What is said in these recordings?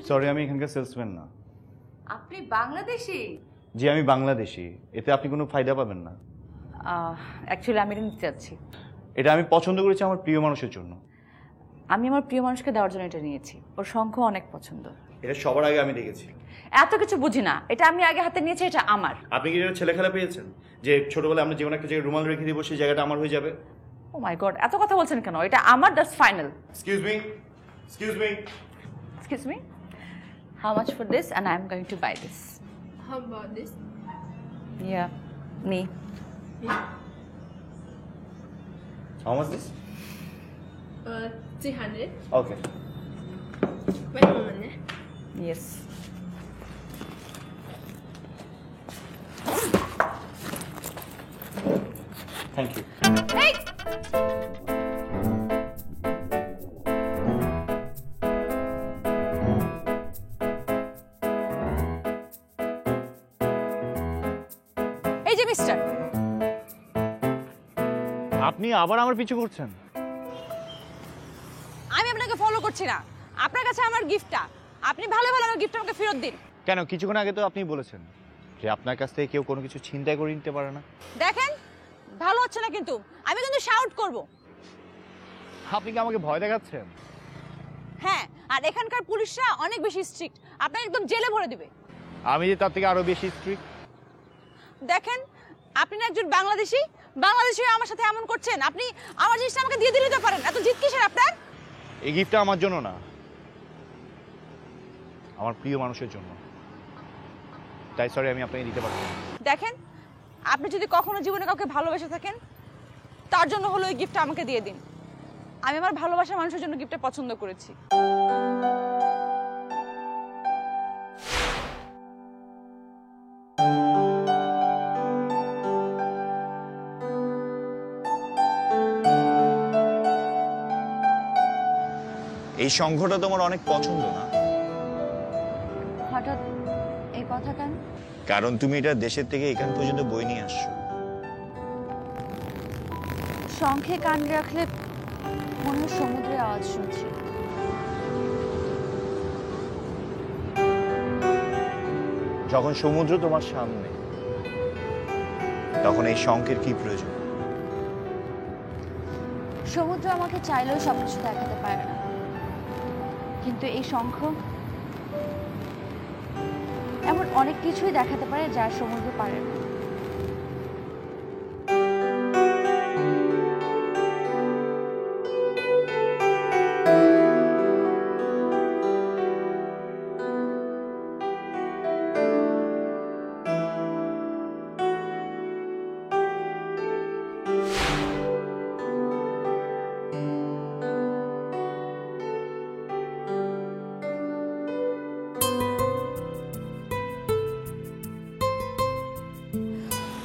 Sorry, আমি এখানকার salesman না। আপনি বাংলাদেশি? জি, আমি বাংলাদেশি। এতে আপনি কোনো ফায়দা পাবেন না। অ্যাকচুয়ালি আমি এটা নিতে চাচ্ছি। এটা আমি পছন্দ করেছি আমার প্রিয় মানুষের জন্য। আমি আমার প্রিয় মানুষকে দেওয়ার জন্য এটা নিয়েছি। ওর শঙ্খ অনেক পছন্দ। এটা সবার আগে আমি দেখেছি। এত কিছু বুঝি না, এটা আমি আগে হাতে নিয়েছি, এটা আমার। আপনি কি এটা ছেলে খেলা পেয়েছেন যে ছোটবেলায় আমরা যেমন একটা জায়গায় রুমাল রেখে দিব সেই জায়গাটা আমার হয়ে যাবে? ও মাই গড, এত কথা বলছেন কেন? এটা আমার, that's final. Excuse me, excuse me, excuse me. How much for this? And I'm going to buy this. How about this? Yeah, me. How much this? 300. Okay. Wait a minute. Yes. Thank you. Hey! এই যে mister, আপনি আবার আমার পিছু করছেন? আমি আপনাকে follow করছি না, আপনার কাছে আমার গিফটটা। আপনি ভালো ভালো আমার গিফট আমাকে ফেরত দিন। কেন? কিছুক্ষণ আগে তো আপনি বলেছেন যে আপনার কাছ থেকে কেউ কোনো কিছু ছিনতাই করে নিতে পারে না। দেখেন, ভালো হচ্ছে না কিন্তু আমি কিন্তু শাউট করব। আপনি কি আমাকে ভয় দেখাচ্ছেন? হ্যাঁ, আর এখানকার পুলিশরা অনেক বেশি স্ট্রিক্ট, আপনাকে একদম জেলে ভরে দিবে। আমি যে তার থেকে আরো বেশি স্ট্রিক্ট। দেখেন, আপনি না একজন বাংলাদেশি, বাংলাদেশি হয়ে আমার সাথে এমন করছেন। আপনি আমার জিনিসটা আমাকে দিয়ে দিতে পারেন, এত জিদ কিসের আপনার? এই গিফটটা আমার জন্য না, আমার প্রিয় মানুষের জন্য। তাই সরি, আমি আপনাকে দিতে পারবো না। দেখেন, আপনি যদি কখনো জীবনে কাউকে ভালোবেসে থাকেন, তার জন্য হলো এই গিফটটা আমাকে দিয়ে দিন। আমি আমার ভালোবাসার মানুষের জন্য গিফটটা পছন্দ করেছি। এই সংঘটা তোমার অনেক পছন্দ না? হঠাৎ এই কথা কেন? কারণ তুমি এটা দেশের থেকে এখান পর্যন্ত বই নিয়ে আসছো। শঙ্খে কান রাখলে মনে হয় সমুদ্রের আওয়াজ শুনছি। যখন সমুদ্র তোমার সামনে, তখন এই শঙ্খের কি প্রয়োজন? সমুদ্র আমাকে চাইলেও সবকিছু দেখাতে পারে না, কিন্তু এই শঙ্খ এমন অনেক কিছুই দেখাতে পারে যা সমুদ্র পারে না।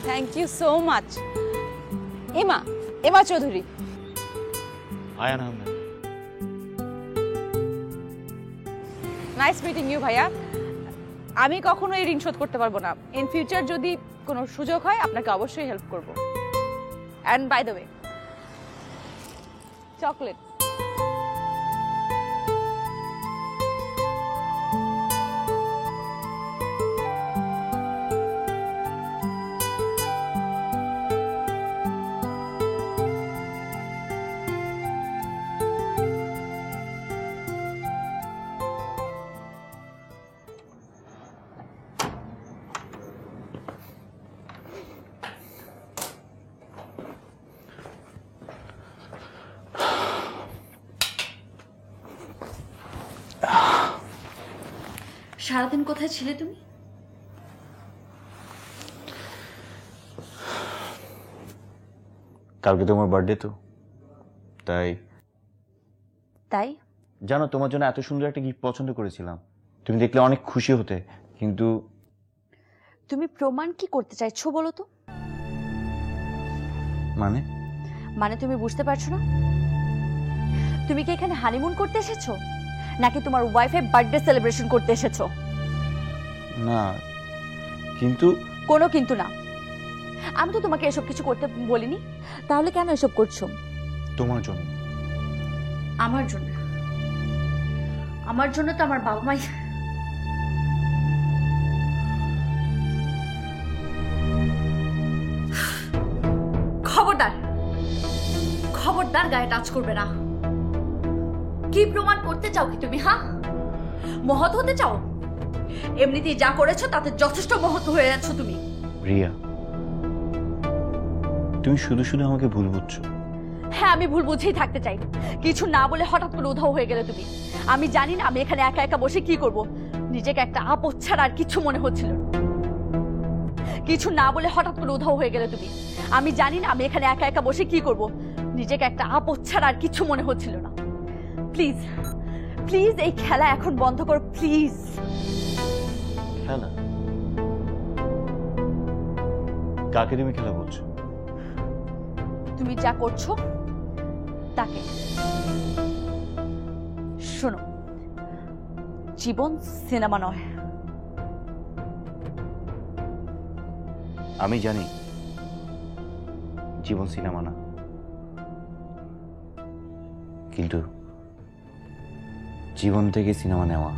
Thank you so much. Emma Chowdhury. Ayaan Ahmed. Nice meeting you ভাইয়া। আমি কখনো এই ঋণ শোধ করতে পারবো না। ইন ফিউচার যদি কোনো সুযোগ হয় আপনাকে অবশ্যই হেল্প করব। And by the way, chocolate. সারাদিন কোথায় ছিলে তুমি? কালকে তোমার বার্থডে তো, তাই তাই জানো তোমার জন্য এত সুন্দর একটা গিফট পছন্দ করেছিলাম, তুমি দেখলে অনেক খুশি হতে, কিন্তু তুমি প্রমাণ কি করতে চাইছো বলো তো? মানে মানে তুমি বুঝতে পারছো না? তুমি কি এখানে হানিমুন করতে এসেছো নাকি তোমার ওয়াইফের বার্থডে সেলিব্রেশন করতে এসেছো? না, কিন্তু কোনো কিন্তু না। আমি তো তোমাকে এসব কিছু করতে বলিনি, তাহলে কেন এসব করছো? তোমার জন্য। আমার জন্য? আমার জন্য তো আমার বাবা মাই। খবরদার, খবরদার গায়ে টাচ করবে না। কি প্রমাণ করতে চাও কি তুমি? হ্যাঁ, মহৎ হতে চাও? এমনিতেই যা করেছো তাতে যথেষ্ট মহৎ হয়ে যাচ্ছ তুমি। রিয়া, তুমি শুধু শুধু আমাকে ভুল বুঝছো। হ্যাঁ, আমি ভুল বুঝেই থাকতে চাই। কিছু না বলে হঠাৎ করে উধাও হয়ে গেলে তুমি। আমি জানি না আমি এখানে একা একা বসে কি করব। নিজেকে একটা আপদ ছাড়া আর কিছু মনে হচ্ছিল না। কিছু না বলে হঠাৎ করে উধাও হয়ে গেলে তুমি। আমি জানি না আমি এখানে একা একা বসে কি করব। নিজেকে একটা আপদ ছাড়া আর কিছু মনে হচ্ছিল না। প্লিজ প্লিজ এই খেলা এখন বন্ধ করো প্লিজ। খেলা? কাকে তুমি খেলা বলছো? তুমি যা করছো তাকে। শোনো, জীবন সিনেমা নয়। আমি জানি জীবন সিনেমা না, কিন্তু জীবন থেকে সিনেমা নেওয়া।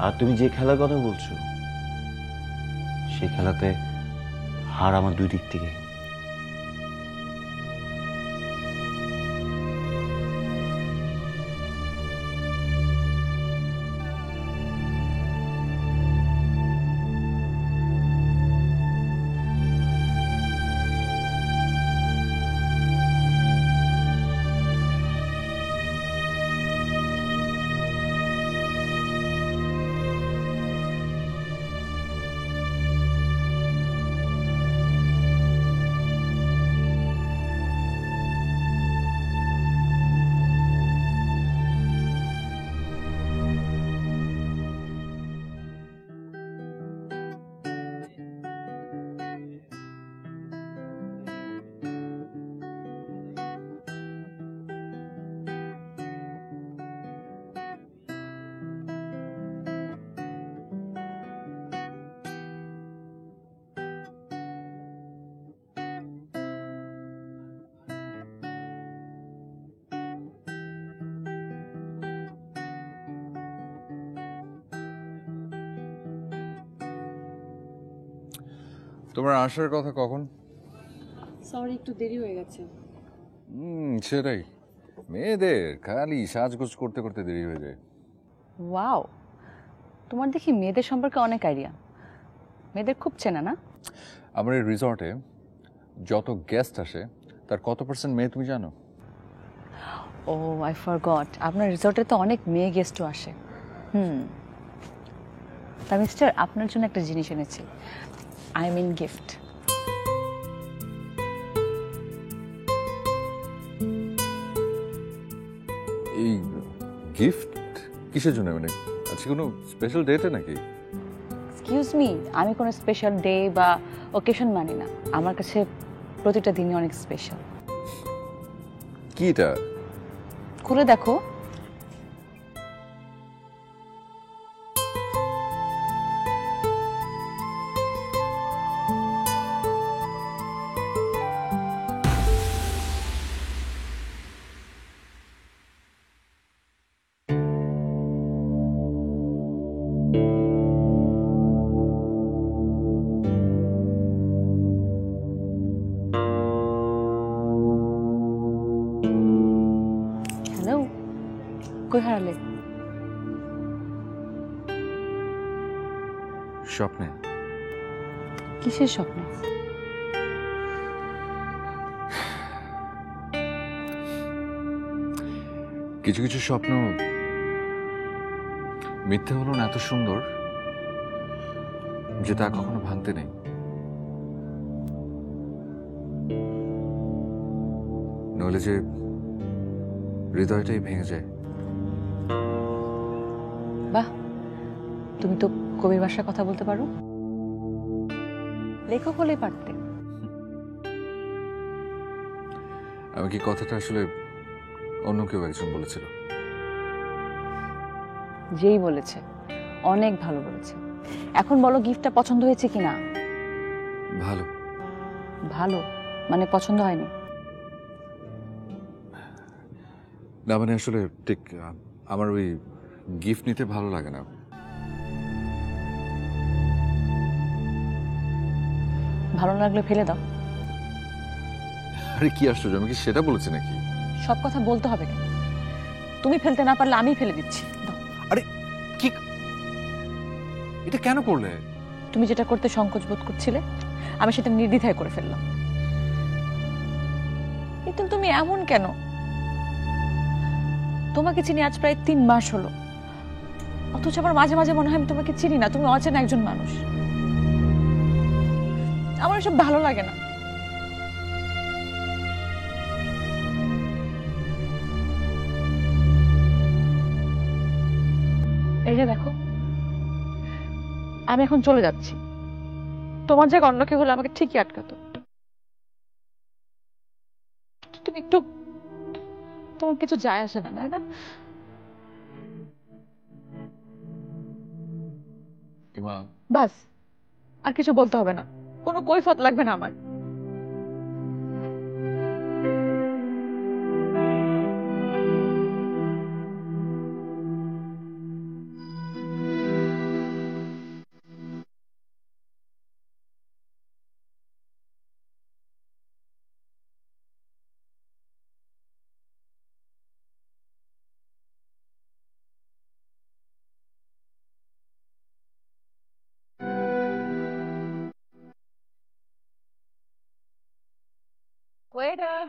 আর তুমি যে খেলার কথা বলছো সেই খেলাতে হার আমার দুই দিক থেকে। তোমার আসার কথা কখন? সরি, একটু দেরি হয়ে গেছে। সেটাই, মেয়েদের খালি সাজগোজ করতে করতে দেরি হয়ে যায়। ওয়াও, তোমার দেখি মেয়েদের সম্পর্কে অনেক আইডিয়া। মেয়েদের খুব চেনা না? আমার এই রিসর্টে যত গেস্ট আসে তার কত % মেয়ে তুমি জানো? ও আই ফরগট, আপনার রিসর্টে তো অনেক মেয়ে গেস্টও আসে। তা মিস্টার, আপনার জন্য একটা জিনিস এনেছি। I mean gift. এই গিফট কিসের জন্য? মানে আজকে কোনো স্পেশাল ডেটে নাকি? এক্সকিউজ মি, আমি কোনো স্পেশাল ডে বা ওকেশন মানি না। আমার কাছে প্রতিটা দিনই অনেক স্পেশাল। কি এটা? খুলে দেখো। কই হারালে? স্বপ্নে। কিসের স্বপ্নে? কিছু কিছু স্বপ্ন মিথ্যে হলো না এত সুন্দর যে তা কখনো ভাঙতে নেই। নইলে যে হৃদয়টাই ভেঙে যায়। বাহ, তুমি তো কবির ভাষায় কথা বলতে পারো। লেখক হলেই পারতে। আমি কি কথাটা আসলে অন্য কেউ একজন বলেছিল? যেই বলেছে অনেক ভালো বলেছে। এখন বলো গিফটটা পছন্দ হয়েছে কিনা? ভালো। ভালো মানে পছন্দ হয়নি? না মানে আসলে ঠিক আমার ওই গিফট নিতে ভালো লাগে না। ভালো লাগলে ফেলে দাও। আরে কি আশ্চর্য, আমি কি সেটা বলেছি নাকি? সব কথা বলতে হবে কেন? তুমি ফেলতে না পারলে আমি ফেলে দিচ্ছি, দাও। আরে কি, এটা কেন করলে? তুমি যেটা করতে সংকোচ বোধ করছিলে আমি সেটা নির্দ্বিধায় করে ফেললাম। কিন্তু তুমি এমন কেন? তোমাকে চিনি আজ প্রায় 3 মাস হলো, অথচ আমার মাঝে মাঝে মনে হয় আমি তোমাকে চিনি না, তুমি অচেনা একজন মানুষ। আমার এসব ভালো লাগে না। এই যে দেখো, আমি এখন চলে যাচ্ছি। তোমার জায়গায় অন্য কেউ হলে আমাকে ঠিকই আটকাতো। তুমি একটু, তোমার কিছু যায় আসে না, তাই না? বাস, আর কিছু বলতে হবে না, কোনো কৈফিয়ত লাগবে না আমার। Waiter.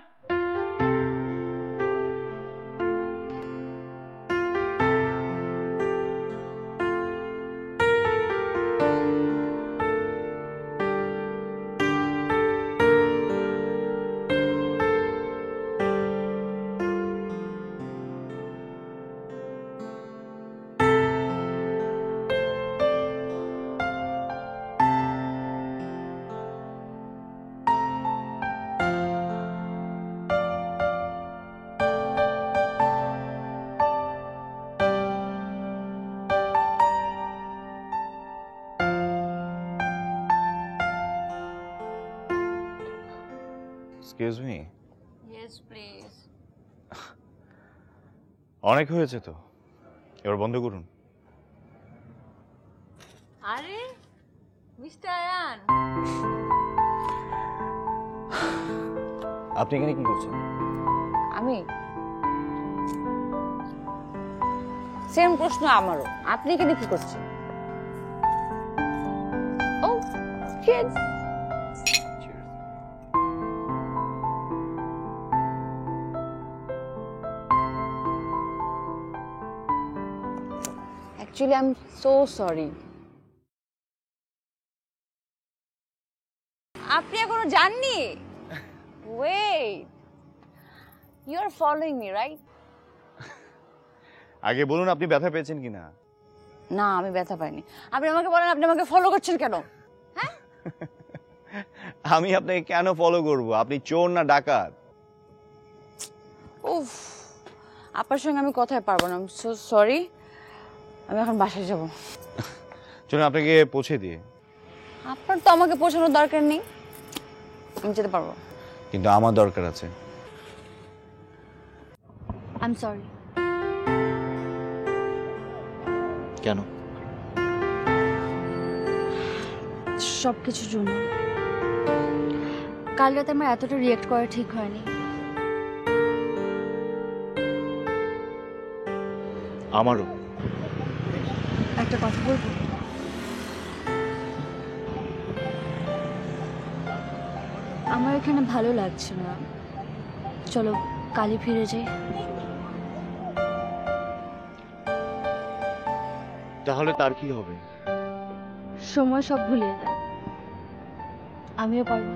Excuse me. Yes please. অনেক হয়েছে তো, এবার বন্ধ করুন। আরে মিস্টার আয়ান, আপনি এখানে কি করছেন? আমি, সেম প্রশ্ন আমারও। আপনি এখানে কি করছেন? ও kids. Actually, I'm so sorry. আপনি এখনো জাননি? Wait. You are following me, right? আগে বলুন আপনি ব্যথা পেয়েছেন কিনা। না, আমি ব্যথা পাইনি। আপনি আমাকে বলেন আপনি আমাকে ফলো করছেন কেন? হ্যাঁ? আমি আপনাকে কেন ফলো করব? আপনি চোর না ডাকাত? উফ, আপনার সঙ্গে আমি কথাই পারবো না। I'm so sorry. আমি এখন বাসায় যাব। চলুন আপনাকে পৌঁছে দিয়ে। আপনার তো আমাকে পৌঁছানোর দরকার নেই, আমি যেতে পারবো। কিন্তু আমার দরকার আছে। I am sorry. কেন? সব কিছুর জন্য। কাল রাতে আমার এতটা রিয়েক্ট করা ঠিক হয়নি। আমারও। একটা কথা বলবো? আমার এখানে ভালো লাগছে না, চলো কালই ফিরে যাই। তাহলে তার কি হবে? সময় সব ভুলিয়ে দেয়, আমিও পারবো।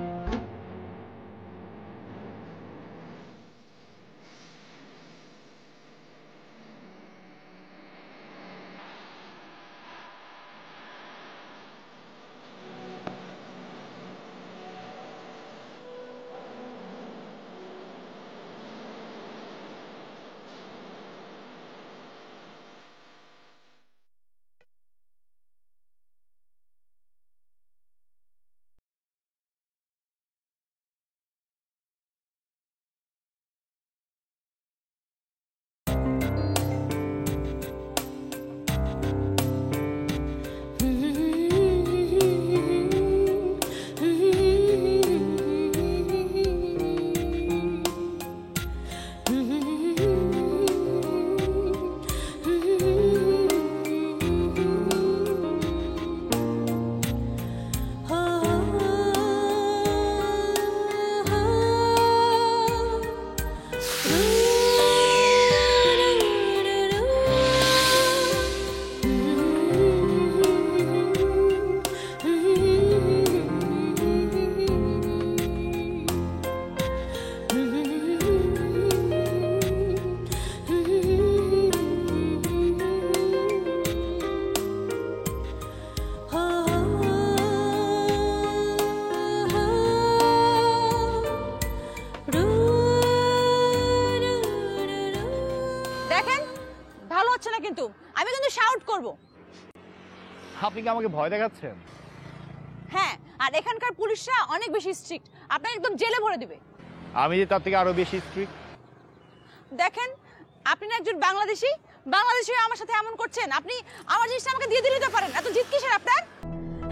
দেখেন, ভালো হচ্ছে না কিন্তু আমি কিন্তু শাউট করব। আপনি কি আমাকে ভয় দেখাচ্ছেন? হ্যাঁ, আর এখানকার পুলিশরা অনেক বেশি স্ট্রিক্ট, আপনাকে একদম জেলে ভরে দিবে। আমি যে তার থেকে আরো বেশি স্ট্রিক্ট। দেখেন, আপনি না একজন বাংলাদেশি, বাংলাদেশি হয়ে আমার সাথে এমন করছেন। আপনি আমার জিনিসটা আমাকে দিয়ে দিতে পারেন, এত জিদ কিসের আপনার?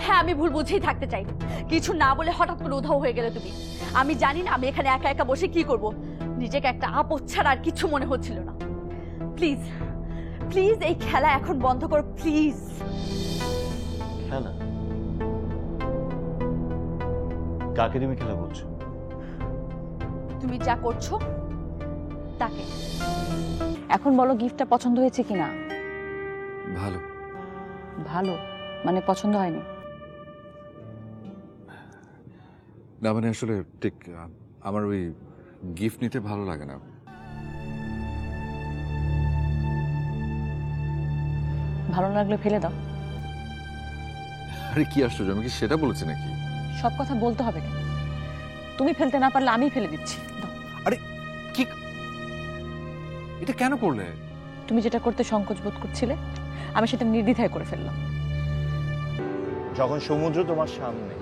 হ্যাঁ, আমি ভুল বুঝেই থাকতে চাই, কিছু না বলে হঠাৎ করে উধাও হয়ে গেলে তুমি। আমি জানি না আমি এখানে একা একা বসে কি করব, নিজেকে একটা আপদ ছাড়া আর কিছু মনে হচ্ছিল না। প্লিজ প্লিজ এই খেলা এখন বন্ধ করো, প্লিজ। খেলা? কাকে তুমি খেলা বলছো? তুমি যা করছো তাকে। এখন বলো, গিফটটা পছন্দ হয়েছে কিনা? ভালো। ভালো মানে পছন্দ হয়নি? না মানে আসলে ঠিক আমার ওই গিফট নিতে ভালো লাগে না। ভালো না লাগলে ফেলে দাও। আরে কি আশ্চর্য, আমি কি সেটা বলেছি নাকি? সব কথা বলতে হবে কেন? তুমি ফেলতে না পারলে আমি ফেলে দিচ্ছি, দাও। আরে কি, এটা কেন করলে? তুমি যেটা করতে সংকোচ বোধ করছিলে, আমি সেটা নির্দ্বিধায় করে ফেললাম। যখন সমুদ্র তোমার সামনে,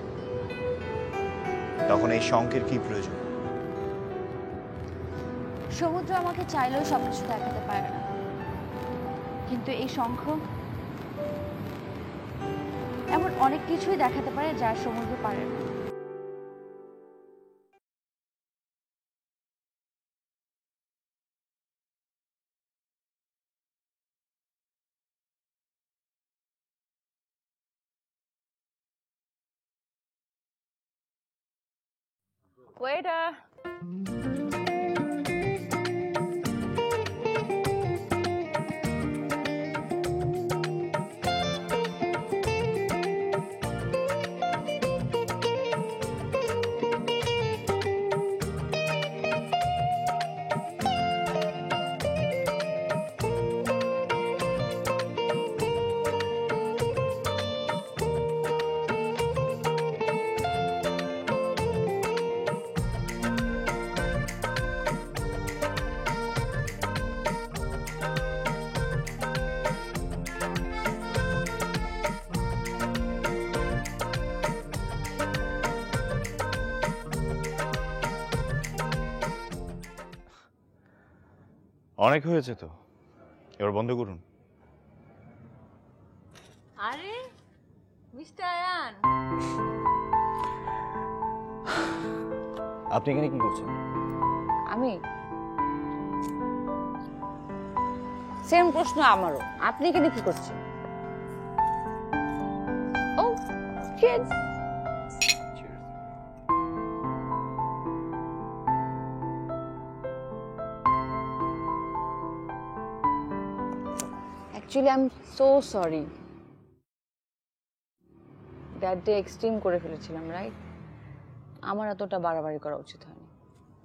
তখন এই শঙ্কের কি প্রয়োজন? সমুদ্র আমাকে চাইলেও সবকিছু দেখাতে পারে না, কিন্তু এই শঙ্খ এমন অনেক কিছুই দেখাতে পারে যা সমুদ্র পারে না। ওয়েটার। অনেক হয়েছে তো, এবার বন্ধ করুন। আরে মিস্টার আয়ান, আপনি এখানে কি করছেন? আমি সেম প্রশ্ন আমারও, আপনি এখানে কি করছেন? Oh cheers. Actually I am so sorry, that day extreme করে ফেলেছিলাম, রাইট? আমার এতটা বাড়াবাড়ি করা উচিত হয়নি,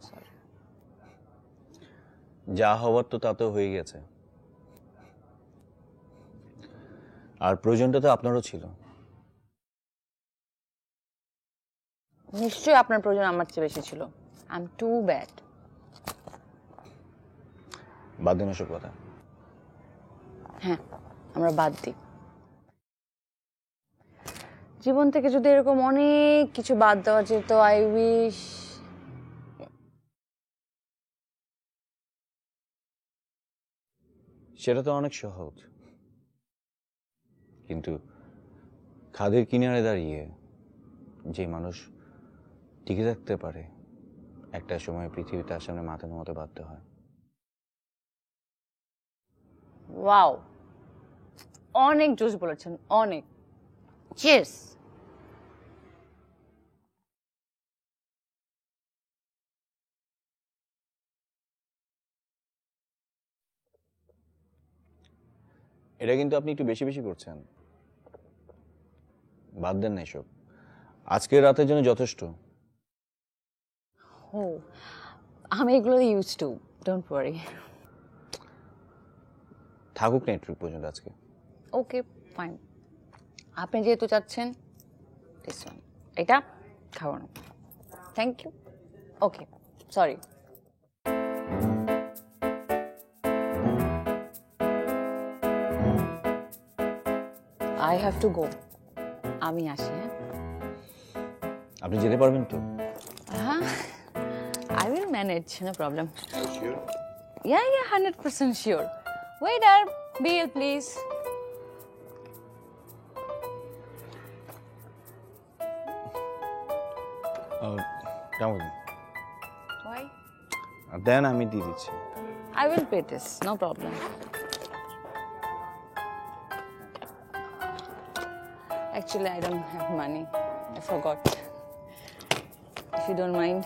সরি। যা হওয়ার তো তা তো হয়ে গেছে, আর প্রয়োজনটা তো আপনারও ছিল। নিশ্চয়ই আপনার প্রয়োজন আমার চেয়ে বেশি ছিল। I am too bad. বাদ দিন ওসব কথা। হ্যাঁ, আমরা বাদ দিই। জীবন থেকে যদি এরকম অনেক কিছু বাদ দেওয়া যেত, আই উইশ। সেটা তো অনেক সহজ, কিন্তু খাদের কিনারে দাঁড়িয়ে যে মানুষ টিকে থাকতে পারে, একটা সময় পৃথিবী তার সামনে মাথা নোয়াতে বাধ্য হয়। ওয়াও, অনেক জোশ বলেছেন, অনেক। চিয়ার্স। এটা কিন্তু আপনি একটু বেশি বেশি করছেন। বাদ দেন না এসব, আজকের রাতের জন্য যথেষ্ট। ও, আমি এগুলো ইউজ টু, ডোন্ট ওয়ারি। থাকুক না একটু পর্যন্ত আজকে। ওকে ফাইন, আপনি যেহেতু চাচ্ছেন, দিস ওয়ান, এটা খাওয়ানো। Thank you. Okay, sorry. I have to go. আমি আসি, হ্যাঁ? আপনি যেতে পারবেন তো? হ্যাঁ, I will manage, no problem. Sure? Yeah, 100% sure. Waiter, bill please. Why? দেন, আমি দিয়ে দিচ্ছি। I will pay this, no problem. Actually, I don't have money. I forgot. If you don't mind.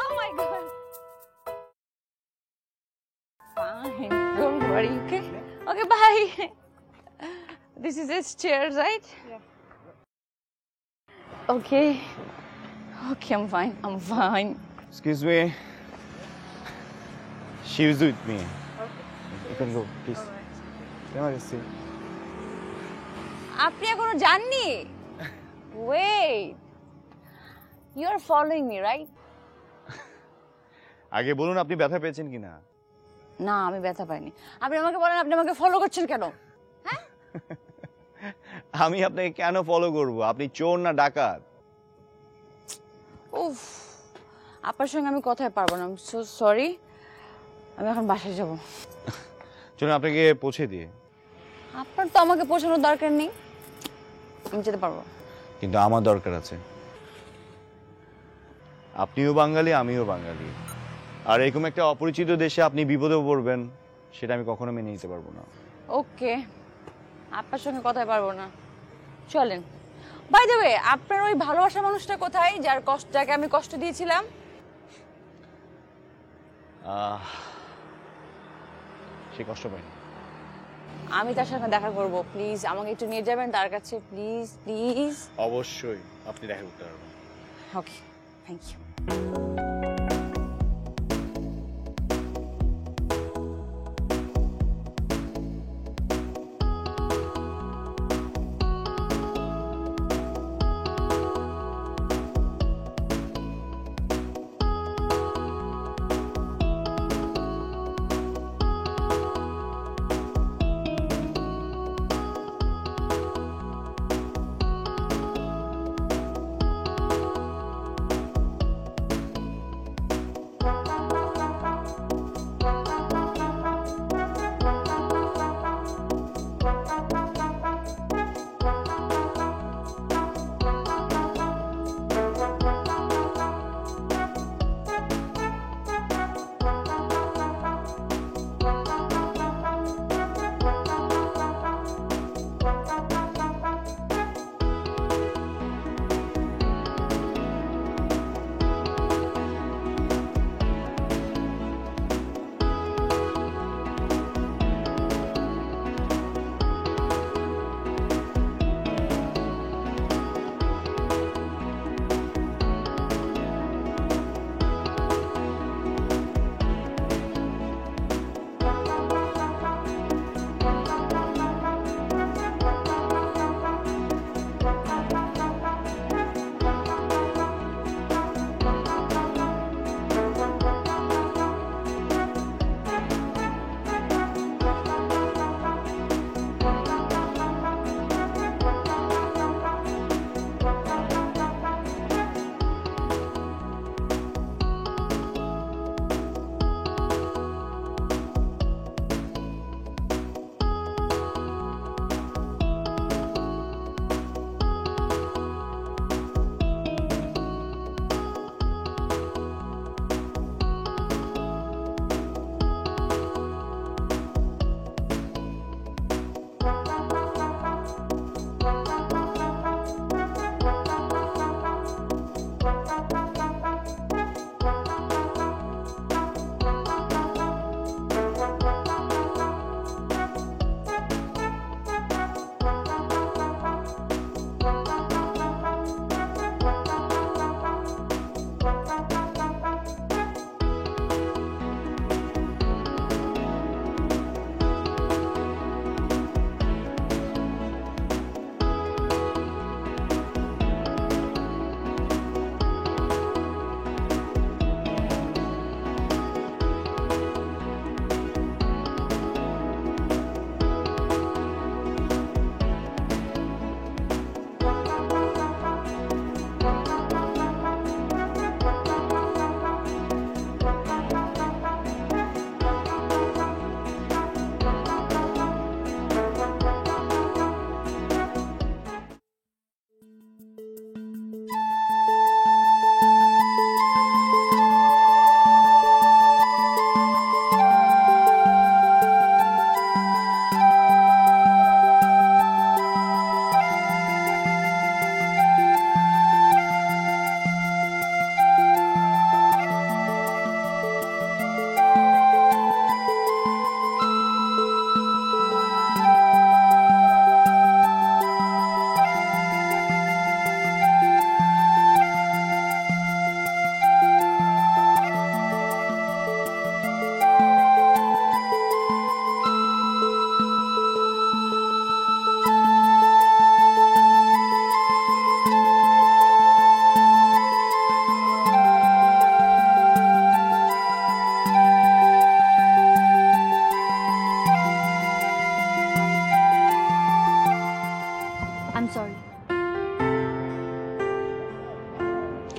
Oh my god. Fine. Don't worry, okay? Okay, bye. This is his chair, right? Yeah. Okay. Okay, I'm fine. I'm fine. Excuse me. She is with me. Okay. You can go, please. Emergency. আপনি এখনো যাননি? Wait. You are following me, right? আগে বলুন আপনি ব্যথা পেয়েছেন কিনা? না, আমি ব্যথা পাইনি। আপনি আমাকে বলেন, আপনি আমাকে ফলো করছেন কেন? হ্যাঁ? আমি আপনাকে কেন ফলো করব? আপনি চোর না ডাকাত? উফ, আপনার সঙ্গে আমি কথাই পারবো না। So sorry. আমি এখন বাসায় যাব। চলুন আপনাকে পৌঁছে দিয়ে। আপনার তো আমাকে পৌঁছানোর দরকার নেই, আমি যেতে পারবো। কিন্তু আমার দরকার আছে। আপনিও বাঙালি, আমিও বাঙালি, আর এরকম একটা অপরিচিত দেশে আপনি বিপদে পড়বেন, সেটা আমি কখনো মেনে নিতে পারবো না। ওকে, আপনার সঙ্গে কথাই পারবো না, চলেন। বাই দ্য ওয়ে, আপনার ওই ভালোবাসার মানুষটা কোথায়, যাকে আমি কষ্ট দিয়েছিলাম? সে কষ্ট পায়নি। আমি তার সাথে দেখা করব, প্লিজ আমাকে একটু নিয়ে যাবেন তার কাছে, প্লিজ প্লিজ। অবশ্যই আপনি দেখা করতে পারবেন। ওকে, থ্যাংক ইউ।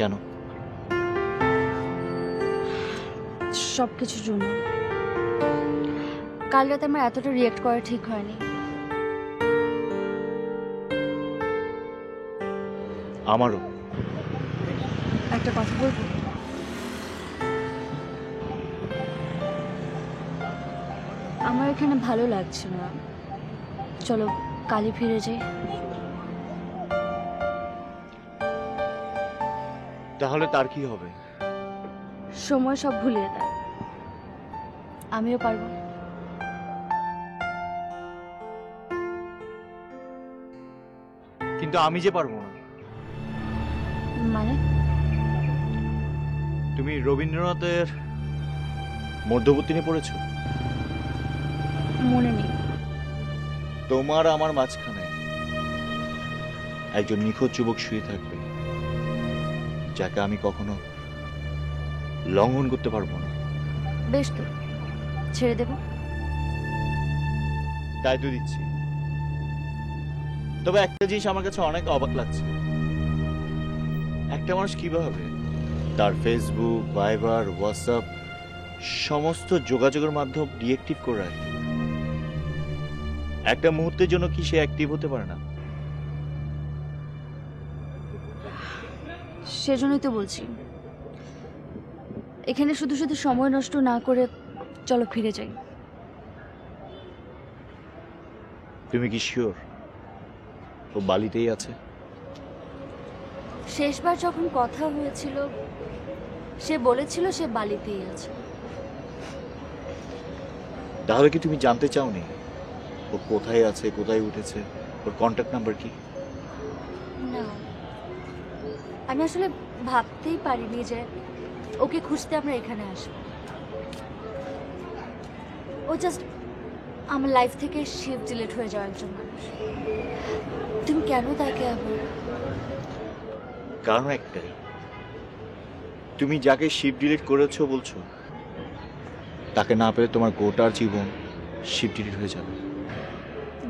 কেন? সব কিছুর জন্য। কাল রাতে আমার এতটা রিয়েক্ট করা ঠিক হয়নি। আমারও। একটা কথা বলবো? আমার এখানে ভালো লাগছে না, চলো কালই ফিরে যাই। তাহলে তার কি হবে? সময় সব ভুলিয়ে দেয়, আমিও পারবো। কিন্তু আমি যে পারবো না। মানে? তুমি রবীন্দ্রনাথের মধ্যবর্তী নিয়ে পড়েছো? মনে নেই। তোমার আমার মাঝখানে একজন নিখোঁজ যুবক শুয়ে থাকবে, যাকে আমি কখনো লঙ্ঘন করতে পারবো না। বেশ, তো ছেড়ে দেব। তাই তো দিচ্ছি। তবে একটা জিনিস আমার কাছে অনেক অবাক লাগছে, একটা মানুষ কিভাবে তার ফেসবুক, ভাইবার, হোয়াটসঅ্যাপ সমস্ত যোগাযোগের মাধ্যম ডিএক্টিভ করে রাখে। একটা মুহূর্তের জন্য কি সে অ্যাক্টিভ হতে পারে না? সেজন্যই তো বলছি, এখানে শুধু শুধু সময় নষ্ট না করে চলো ফিরে যাই। তুমি কি শিওর ও বালিতেই আছে? শেষবার যখন কথা হয়েছিল সে বলেছিল সে বালিতেই আছে। তাহলে কি তুমি জানতে চাওনি ও কোথায় আছে, কোথায় উঠেছে, ওর কন্ট্যাক্ট নাম্বার কি? না, আমি আসলে ভাবতেই পারিনি যে ওকে খুঁজতে আমরা এখানে আসবো। ও জাস্ট আমার লাইফ থেকে শিফট ডিলিট হয়ে যাওয়া একজন মানুষ। তুমি কেন তাকে আবার? কারণ একটাই, তুমি যাকে শিপ ডিলিট করেছো বলছো, তাকে না পেলে তোমার গোটার জীবন শিপ ডিলিট হয়ে যাবে।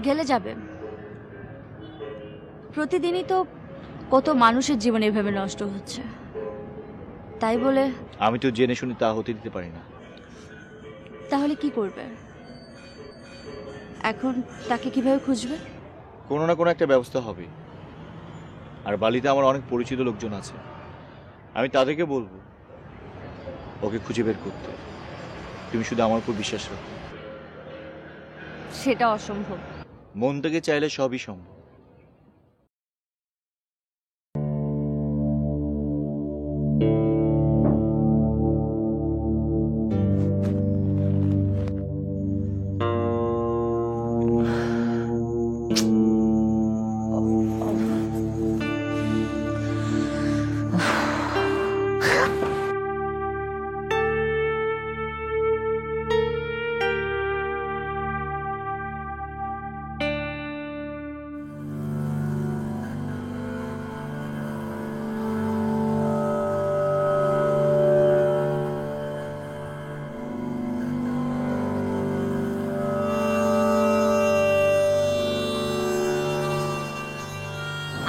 গেলে যাবে। প্রতিদিনই তো কত মানুষের জীবন এভাবে নষ্ট হচ্ছে, তাই বলে। আমি তো জেনে শুনে তা হতে দিতে পারি না। তাহলে কি করবে এখন? তাকে কিভাবে খুঁজবে? কোনো না কোনো একটা ব্যবস্থা হবে। আর বালিতে আমার অনেক পরিচিত লোকজন আছে, আমি তাদেরকে বলবো ওকে খুঁজে বের করতে। তুমি শুধু আমার উপর বিশ্বাস রাখো। সেটা অসম্ভব। মন থেকে চাইলে সবই সম্ভব।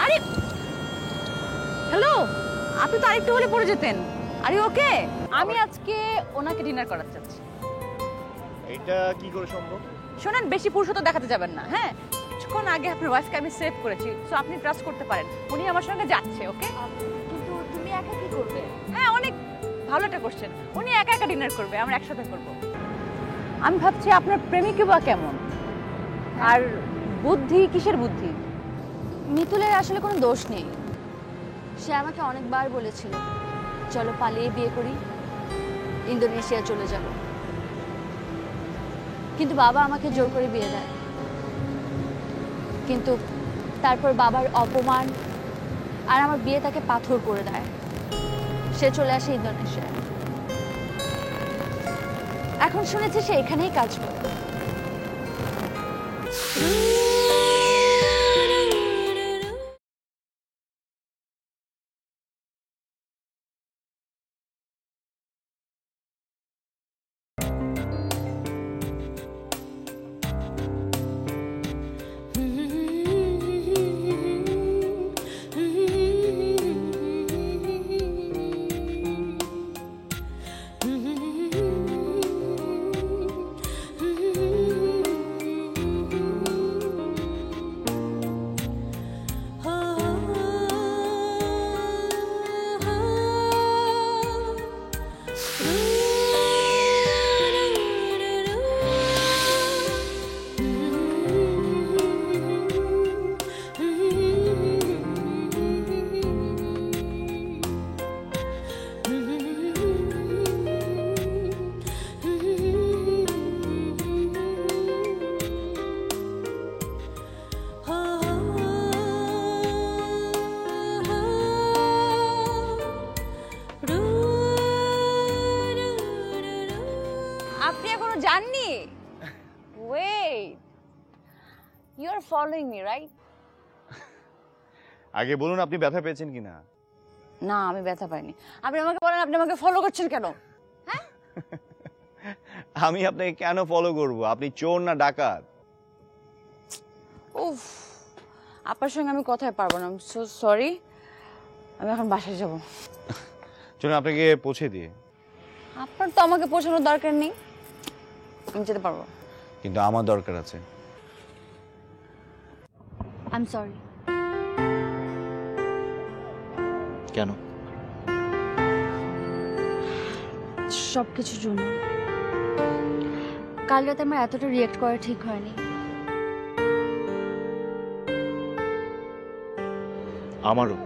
আরে হ্যালো, আপনি তো আরেকটু হলে পড়ে যেতেন। আরে ওকে, আমি আজকে ওনাকে ডিনার করাতে চাচ্ছি। এটা কি করে সম্ভব? শোনেন, বেশি পুরুষত্ব দেখাতে যাবেন না, হ্যাঁ? কিছুক্ষণ আগে আপনার ওয়াইফকে আমি সেভ করেছি, সো আপনি ট্রাস্ট করতে পারেন। উনি আমার সঙ্গে যাচ্ছে, ওকে? কিন্তু তুমি একা কি করবে? হ্যাঁ, অনেক ভালো একটা কোশ্চেন। উনি একা একা ডিনার করবে, আমরা একসাথে করব। আমি ভাবছি আপনার প্রেমিকই বা কেমন, আর বুদ্ধি কিসের বুদ্ধি? মিতুলের আসলে কোনো দোষ নেই। সে আমাকে অনেকবার বলেছিল চলো পালিয়ে বিয়ে করি, ইন্দোনেশিয়া চলে যাব, কিন্তু বাবা আমাকে জোর করে বিয়ে দেয়। কিন্তু তারপর বাবার অপমান আর আমার বিয়ে তাকে পাথর করে দেয়। সে চলে আসে ইন্দোনেশিয়া। এখন শুনেছি সে এখানেই কাজ করে। আর ফলোইং মি, রাইট? আগে বলুন আপনি ব্যথা পেয়েছেন কিনা। না, আমি ব্যথা পাইনি। আপনি আমাকে বলেন, আপনি আমাকে ফলো করছেন কেন? আমি আপনাকে কেন ফলো করব? আপনি চোর না ডাকাত? উফ, আপনার সঙ্গে আমি কথাই পারবো না। সো সরি, আমি এখন বাসায় যাব। চলুন আপনাকে পৌঁছে দিয়ে। আপনার তো আমাকে পৌঁছানোর দরকার নেই, আমি যেতে পারবো। কিন্তু আমার দরকার আছে। I am sorry. কেন? সব কিছুর জন্য। কাল রাতে আমার এতটা রিয়েক্ট করা ঠিক হয়নি। আমারও।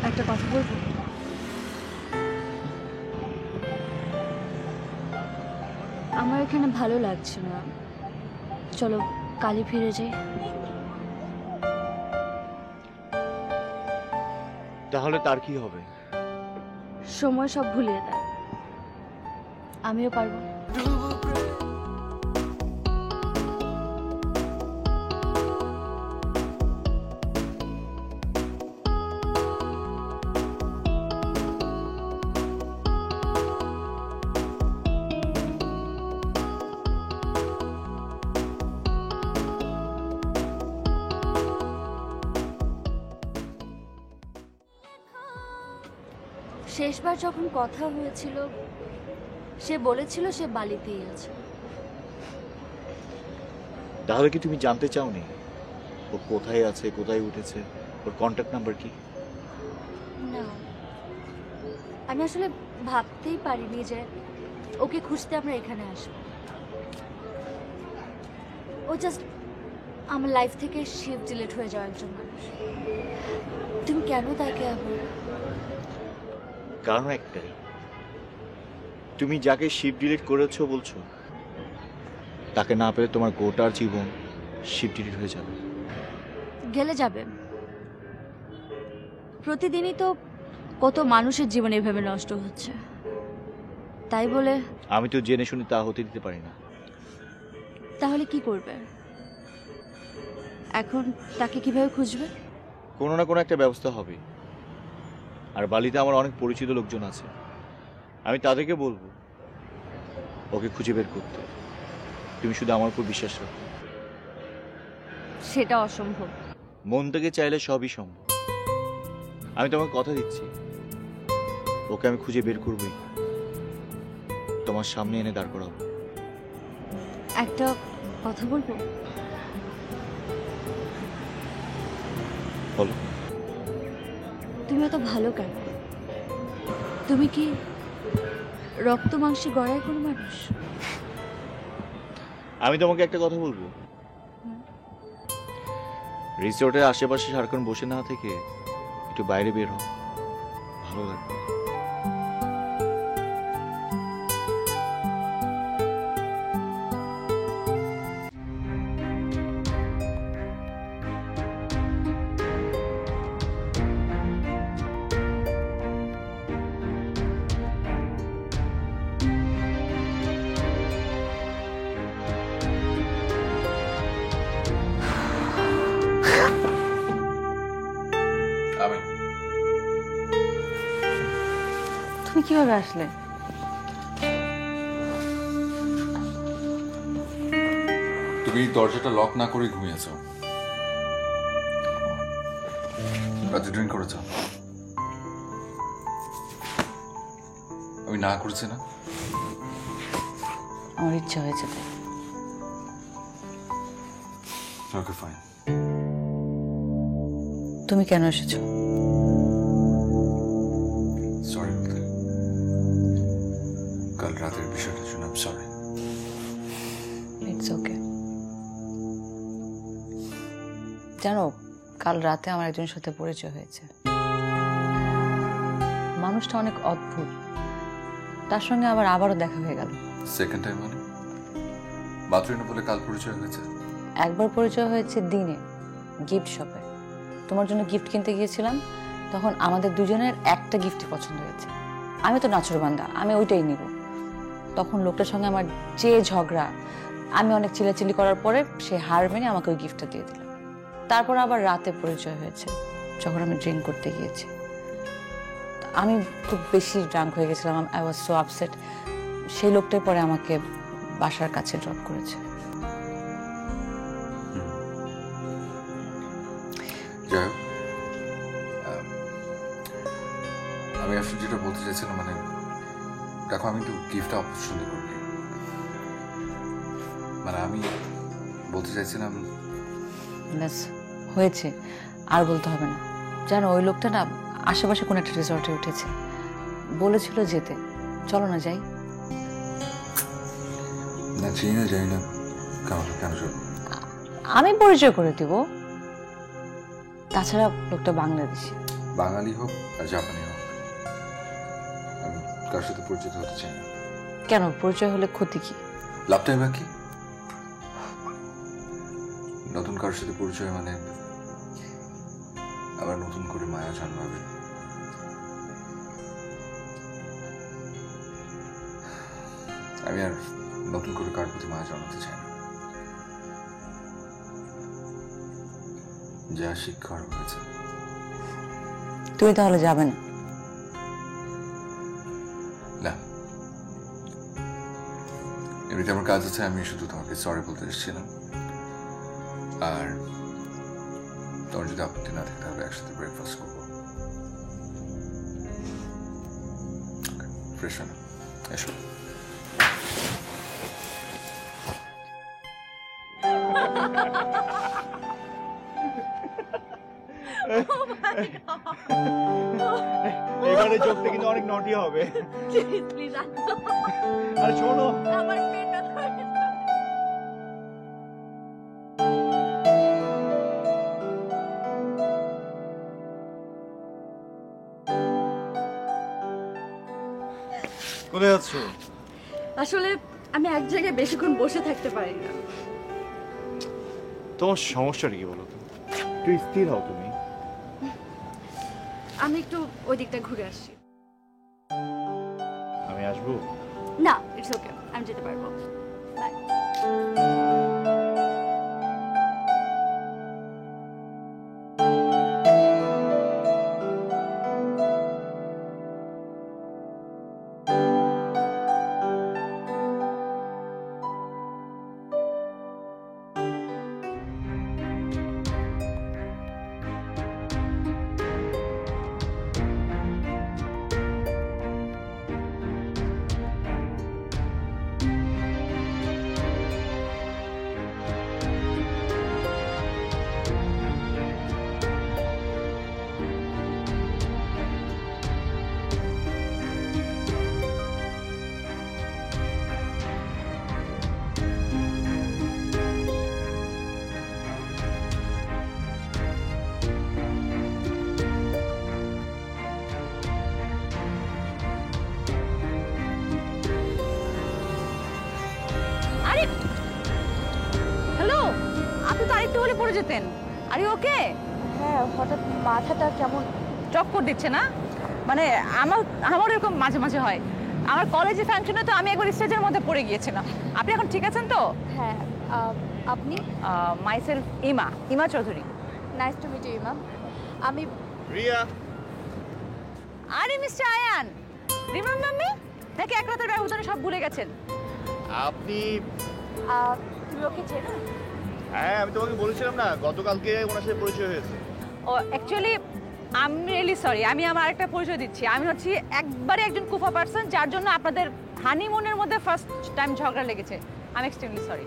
একটা কথা বলবো? আমার এখানে ভালো লাগছে না, চলো কালই ফিরে যাই। তাহলে তার কি হবে? সময় সব ভুলিয়ে দেয়, আমিও পারবো। শেষবার যখন কথা হয়েছিল সে বলেছিল সে বালিতেই আছে। তাহলে কি তুমি জানতে চাওনি ও কোথায় আছে, কোথায় উঠেছে, ওর কন্ট্যাক্ট নাম্বার কি? না, আমি আসলে ভাবতেই পারিনি যে ওকে খুঁজতে আমরা এখানে আসবো। ও জাস্ট আমার লাইফ থেকে শিফট ডিলিট হয়ে যাওয়ার একজন মানুষ। তুমি কেন তাকে আবার? কারণ একটাই, তুমি যাকে শিপ ডিলিট করেছো বলছো, তাকে না পেলে তোমার গোটার জীবন শিপ ডিলিট হয়ে যাবে। গেলে যাবে। প্রতিদিনই তো কত মানুষের জীবন এভাবে নষ্ট হচ্ছে, তাই বলে। আমি তো জেনে শুনে তা হতে দিতে পারি না। তাহলে কি করবে এখন? তাকে কিভাবে খুঁজবে? কোনো না কোনো একটা ব্যবস্থা হবে। আর বালিতে আমার অনেক পরিচিত লোকজন আছে, আমি তাদেরকে বলবো ওকে খুঁজে বের করতে। তুমি শুধু আমার উপর বিশ্বাস রাখো। সেটা অসম্ভব। মন থেকে চাইলে সবই সম্ভব। আমি তোমাকে কথা দিচ্ছি, ওকে আমি খুঁজে বের করবই, তোমার সামনে এনে দাঁড় করাবো। একটা কথা বলবো? বলো। তুমি এত ভালো কেন? তুমি কি রক্ত মাংসে গড়ায় কোনো মানুষ? আমি তোমাকে একটা কথা বলবো, রিসোর্টের আশেপাশে সারাক্ষণ বসে না থেকে একটু বাইরে বের হও, ভালো লাগবে। তুমি কিভাবে আসলে? তুমি দরজাটা লক না করে ঘুমিয়েছ। রাতে ড্রিঙ্ক করেছ? আমি না করেছি না? আমার ইচ্ছা হয়েছে তাই। Okay fine. তুমি কেন এসেছো? সরি বলতে, কাল রাতের বিষয়টার জন্য আমি সরি। It's okay. জানো, কাল রাতে আমার একজনের সাথে পরিচয় হয়েছে। মানুষটা অনেক অদ্ভুত, তার সঙ্গে আবারও দেখা হয়ে গেল। সেকেন্ড টাইম মানে? মাত্রই না বলে কাল পরিচয় হয়েছে? একবার পরিচয় হয়েছে দিনে, গিফট শপে। তোমার জন্য গিফট কিনতে গিয়েছিলাম, তখন আমাদের দুজনের একটা গিফটই পছন্দ হয়েছে। আমি তো নাচুরবান্দা, আমি ওইটাই নিব। তখন লোকটার সঙ্গে আমার যে ঝগড়া, আমি অনেক চিল্লাচিল্লি করার পরে সে হার মেনে আমাকে ওই গিফটটা দিয়ে দিল। তারপর আবার রাতে পরিচয় হয়েছে, যখন আমি ড্রিঙ্ক করতে গিয়েছি। আমি খুব বেশি ড্রাঙ্ক হয়ে গেছিলাম, আই ওয়াজ সো আপসেট। সেই লোকটাই পরে আমাকে বাসার কাছে ড্রপ করেছে। যাই হোক, আমি আসলে যেটা বলতে চাইছিলাম, মানে দেখো, আমি তো গিফটটা অপছন্দ করি। মানে আমি বলতে চাইছিলাম, ব্যাস হয়েছে, আর বলতে হবে না। জানো, ওই লোকটা না আশেপাশে কোন একটা রিসর্টে উঠেছে, বলেছিল যেতে। চলো না যাই। না চিনি না, জানি না কেন চলবো। আমি পরিচয় করে দিব। তাছাড়া লোকটা বাংলাদেশি। বাঙালি হোক আর জাপানি হোক, আমি কার সাথে পরিচিত হতে চাই না। কেন? পরিচয় হলে ক্ষতি কি? লাভটাই বা কি? নতুন কারোর সাথে পরিচয় মানে আবার নতুন করে মায়া জন্মাবে। আমি আর নতুন করে কার প্রতি মায়া জন্মাতে চাই না। যা শিক্ষার হয়েছে। তুমি তাহলে যাবে না? না, এমনিতে আমার কাজ আছে, আমি শুধু তোমাকে সরি বলতে এসেছিলাম। আর তোমার যদি আপত্তি না থাকে তাহলে একসাথে ব্রেকফাস্ট করবো। ফ্রেশ না? এসো। এবারে চোখটা কিন্তু অনেক নটি হবে। প্লিজ আরে শোনো, আমার পেট ব্যথা হয়ে গেছে। কোথায় যাচ্ছ? আসলে আমি এক জায়গায় বেশিক্ষণ বসে থাকতে পারি না। তোমার সমস্যাটা কি বলো তো? একটু স্থির হও তুমি। আমি একটু ওই দিকটা ঘুরে আসছি। আমি আসবো? না, ইটস ওকে, আমি যেতে পারবো। বাই। হ্যালো, আপনি তো আরেকটু হলে পড়ে যেতেন। Are you okay? হ্যাঁ, হঠাৎ মাথাটা কেমন চক্কর দিচ্ছে না? মানে আমার এরকম মাঝে মাঝে হয়। আমার কলেজে ফাংশনে তো আমি একবার স্টেজের মধ্যে পড়ে গিয়েছিলাম। আপনি এখন ঠিক আছেন তো? হ্যাঁ, আপনি? Myself Emma Chowdhury. Nice to meet you ma'am. আমি রিয়া। আরে মিস্টার আয়ান, রিমেম্বার মি? নাকি এক রাতের ব্যবধানে সব ভুলে গেছেন? আপনি? তুমি ওকে চেনো? হ্যাঁ, আমি তোমাকে বলেছিলাম না গতকালকে ওনার সাথে পরিচয় হয়েছে। Oh actually I am really sorry. আমি আমার আরেকটা পরিচয় দিচ্ছি। আমি হচ্ছি একবারে একজন কুফা পার্সন, যার জন্য আপনাদের হানিমুনের মধ্যে ফার্স্ট টাইম ঝগড়া লেগেছে। I am extremely sorry.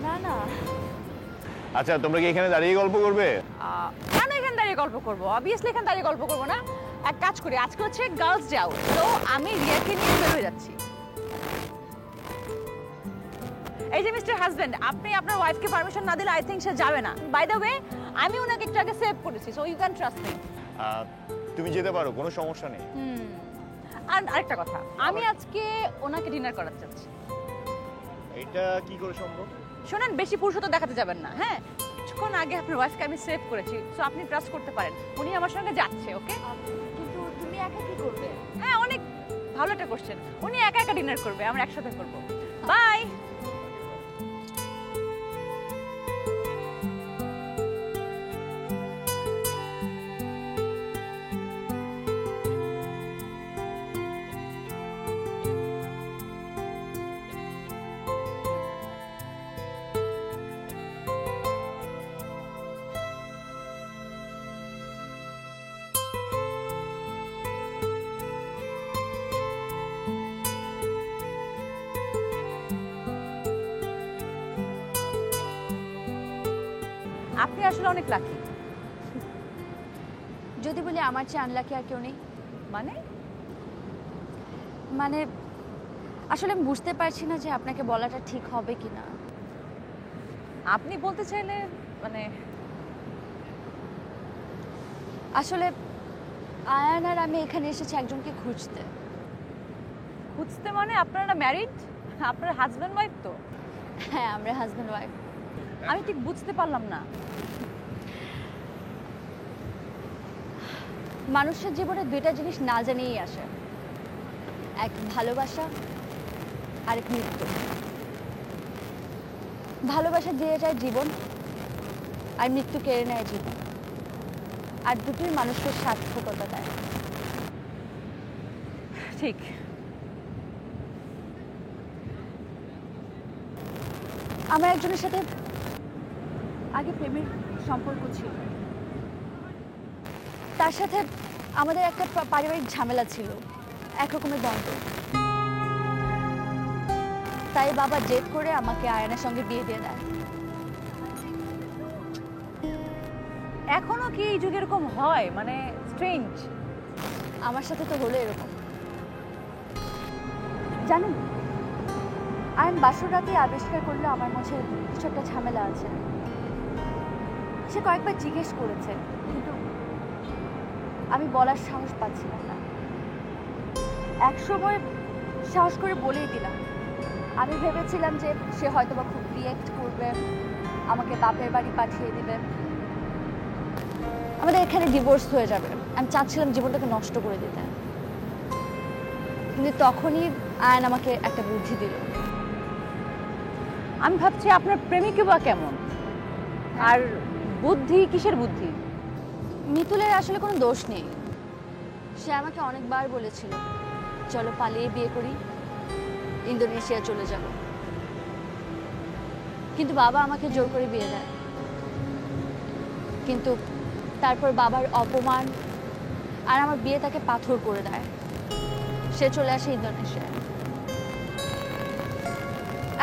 না না, আচ্ছা, তোমরা কি এখানে দাঁড়িয়ে গল্প করবে? কেন এখানে দাঁড়িয়ে গল্প করবো? অবভিয়াসলি এখানে দাঁড়িয়ে গল্প করবো না। এক কাজ করি, আজকে হচ্ছে গার্লস ডে আউট, তো আমি রিয়াকে নিয়ে বের হয়ে যাচ্ছি। এই যে মিস্টার হাজবেন্ড, আপনি আপনার ওয়াইফকে পারমিশন না দিলে আই থিংক সে যাবে না। বাই দ্য ওয়ে, আমি ওনাকে একটু আগে সেভ করেছি, so you can trust me. তুমি যেতে পারো, কোনো সমস্যা নেই। আর আরেকটা কথা, আমি আজকে ওনাকে ডিনার করাতে চাচ্ছি। এটা কি করে সম্ভব? শোনেন, বেশি পুরুষত্ব দেখাতে যাবেন না, হ্যাঁ? কিছুক্ষণ আগে আপনার ওয়াইফকে আমি সেভ করেছি, সো আপনি ট্রাস্ট করতে পারেন। উনি আমার সঙ্গে যাচ্ছে, ওকে? কিন্তু তুমি একা কি করবে? হ্যাঁ, অনেক ভালো একটা কোশ্চেন। উনি একা একা ডিনার করবে, আমরা একসাথে করব। বাই। আপনি আসলে অনেক লাকি। যদি বলি আমার চেয়ে আনলাকি আর কেউ নেই, মানে মানে আসলে আমি বুঝতে পারছি না যে আপনাকে বলাটা ঠিক হবে কিনা। আপনি বলতে চাইলে মানে আসলে আয়ান আর আমি এখানে এসেছি একজনকে খুঁজতে। খুঁজতে মানে আপনারা ম্যারিড? আপনার হাজব্যান্ড ওয়াইফ তো? হ্যাঁ, আমরা হাজব্যান্ড ওয়াইফ। আমি ঠিক বুঝতে পারলাম না। মানুষের জীবনে দুইটা জিনিস না জানিয়েই আসে, এক ভালোবাসা আর এক মৃত্যু। ভালোবাসা দিয়ে যায় জীবন, আর মৃত্যু কেড়ে নেয় জীবন, আর দুটোই মানুষকে সার্থকতা দেয়। ঠিক। আমার একজনের সাথে আগে প্রেমের সম্পর্ক ছিল, তার সাথে আমাদের একটা পারিবারিক ঝামেলা ছিল, একরকমের দ্বন্দ্ব। তাই বাবা জেদ করে আমাকে আয়নের সঙ্গে বিয়ে দিয়ে দেয়। এখনো কি এই যুগে এরকম হয়? মানে স্ট্রেঞ্জ। আমার সাথে তো হলো এরকম। জানেন, আয়ন বাসর রাতে আবিষ্কার করলো আমার মাঝে কিছু একটা ঝামেলা আছে। সে কয়েকবার জিজ্ঞেস করেছে, কিন্তু আমি বলার সাহস পাচ্ছিলাম না। এক সময় সাহস করে বলেই দিলাম। আমি ভেবেছিলাম যে সে হয়তোবা খুব রিয়েক্ট করবে, আমাকে বাপের বাড়ি পাঠিয়ে দিবে, আমাদের এখানে ডিভোর্স হয়ে যাবে। আমি চাচ্ছিলাম জীবনটাকে নষ্ট করে দিতে, কিন্তু তখনই আয়ন আমাকে একটা বুদ্ধি দিল। আমি ভাবছি আপনার প্রেমিকই বা কেমন, আর বুদ্ধি কিসের বুদ্ধি? মিতুলের আসলে কোনো দোষ নেই। সে আমাকে অনেকবার বলেছিল, চলো পালিয়ে বিয়ে করি, ইন্দোনেশিয়া চলে যাব। কিন্তু বাবা আমাকে জোর করে বিয়ে দেয়। কিন্তু তারপর বাবার অপমান আর আমার বিয়ে তাকে পাথর করে দেয়। সে চলে আসে ইন্দোনেশিয়ায়।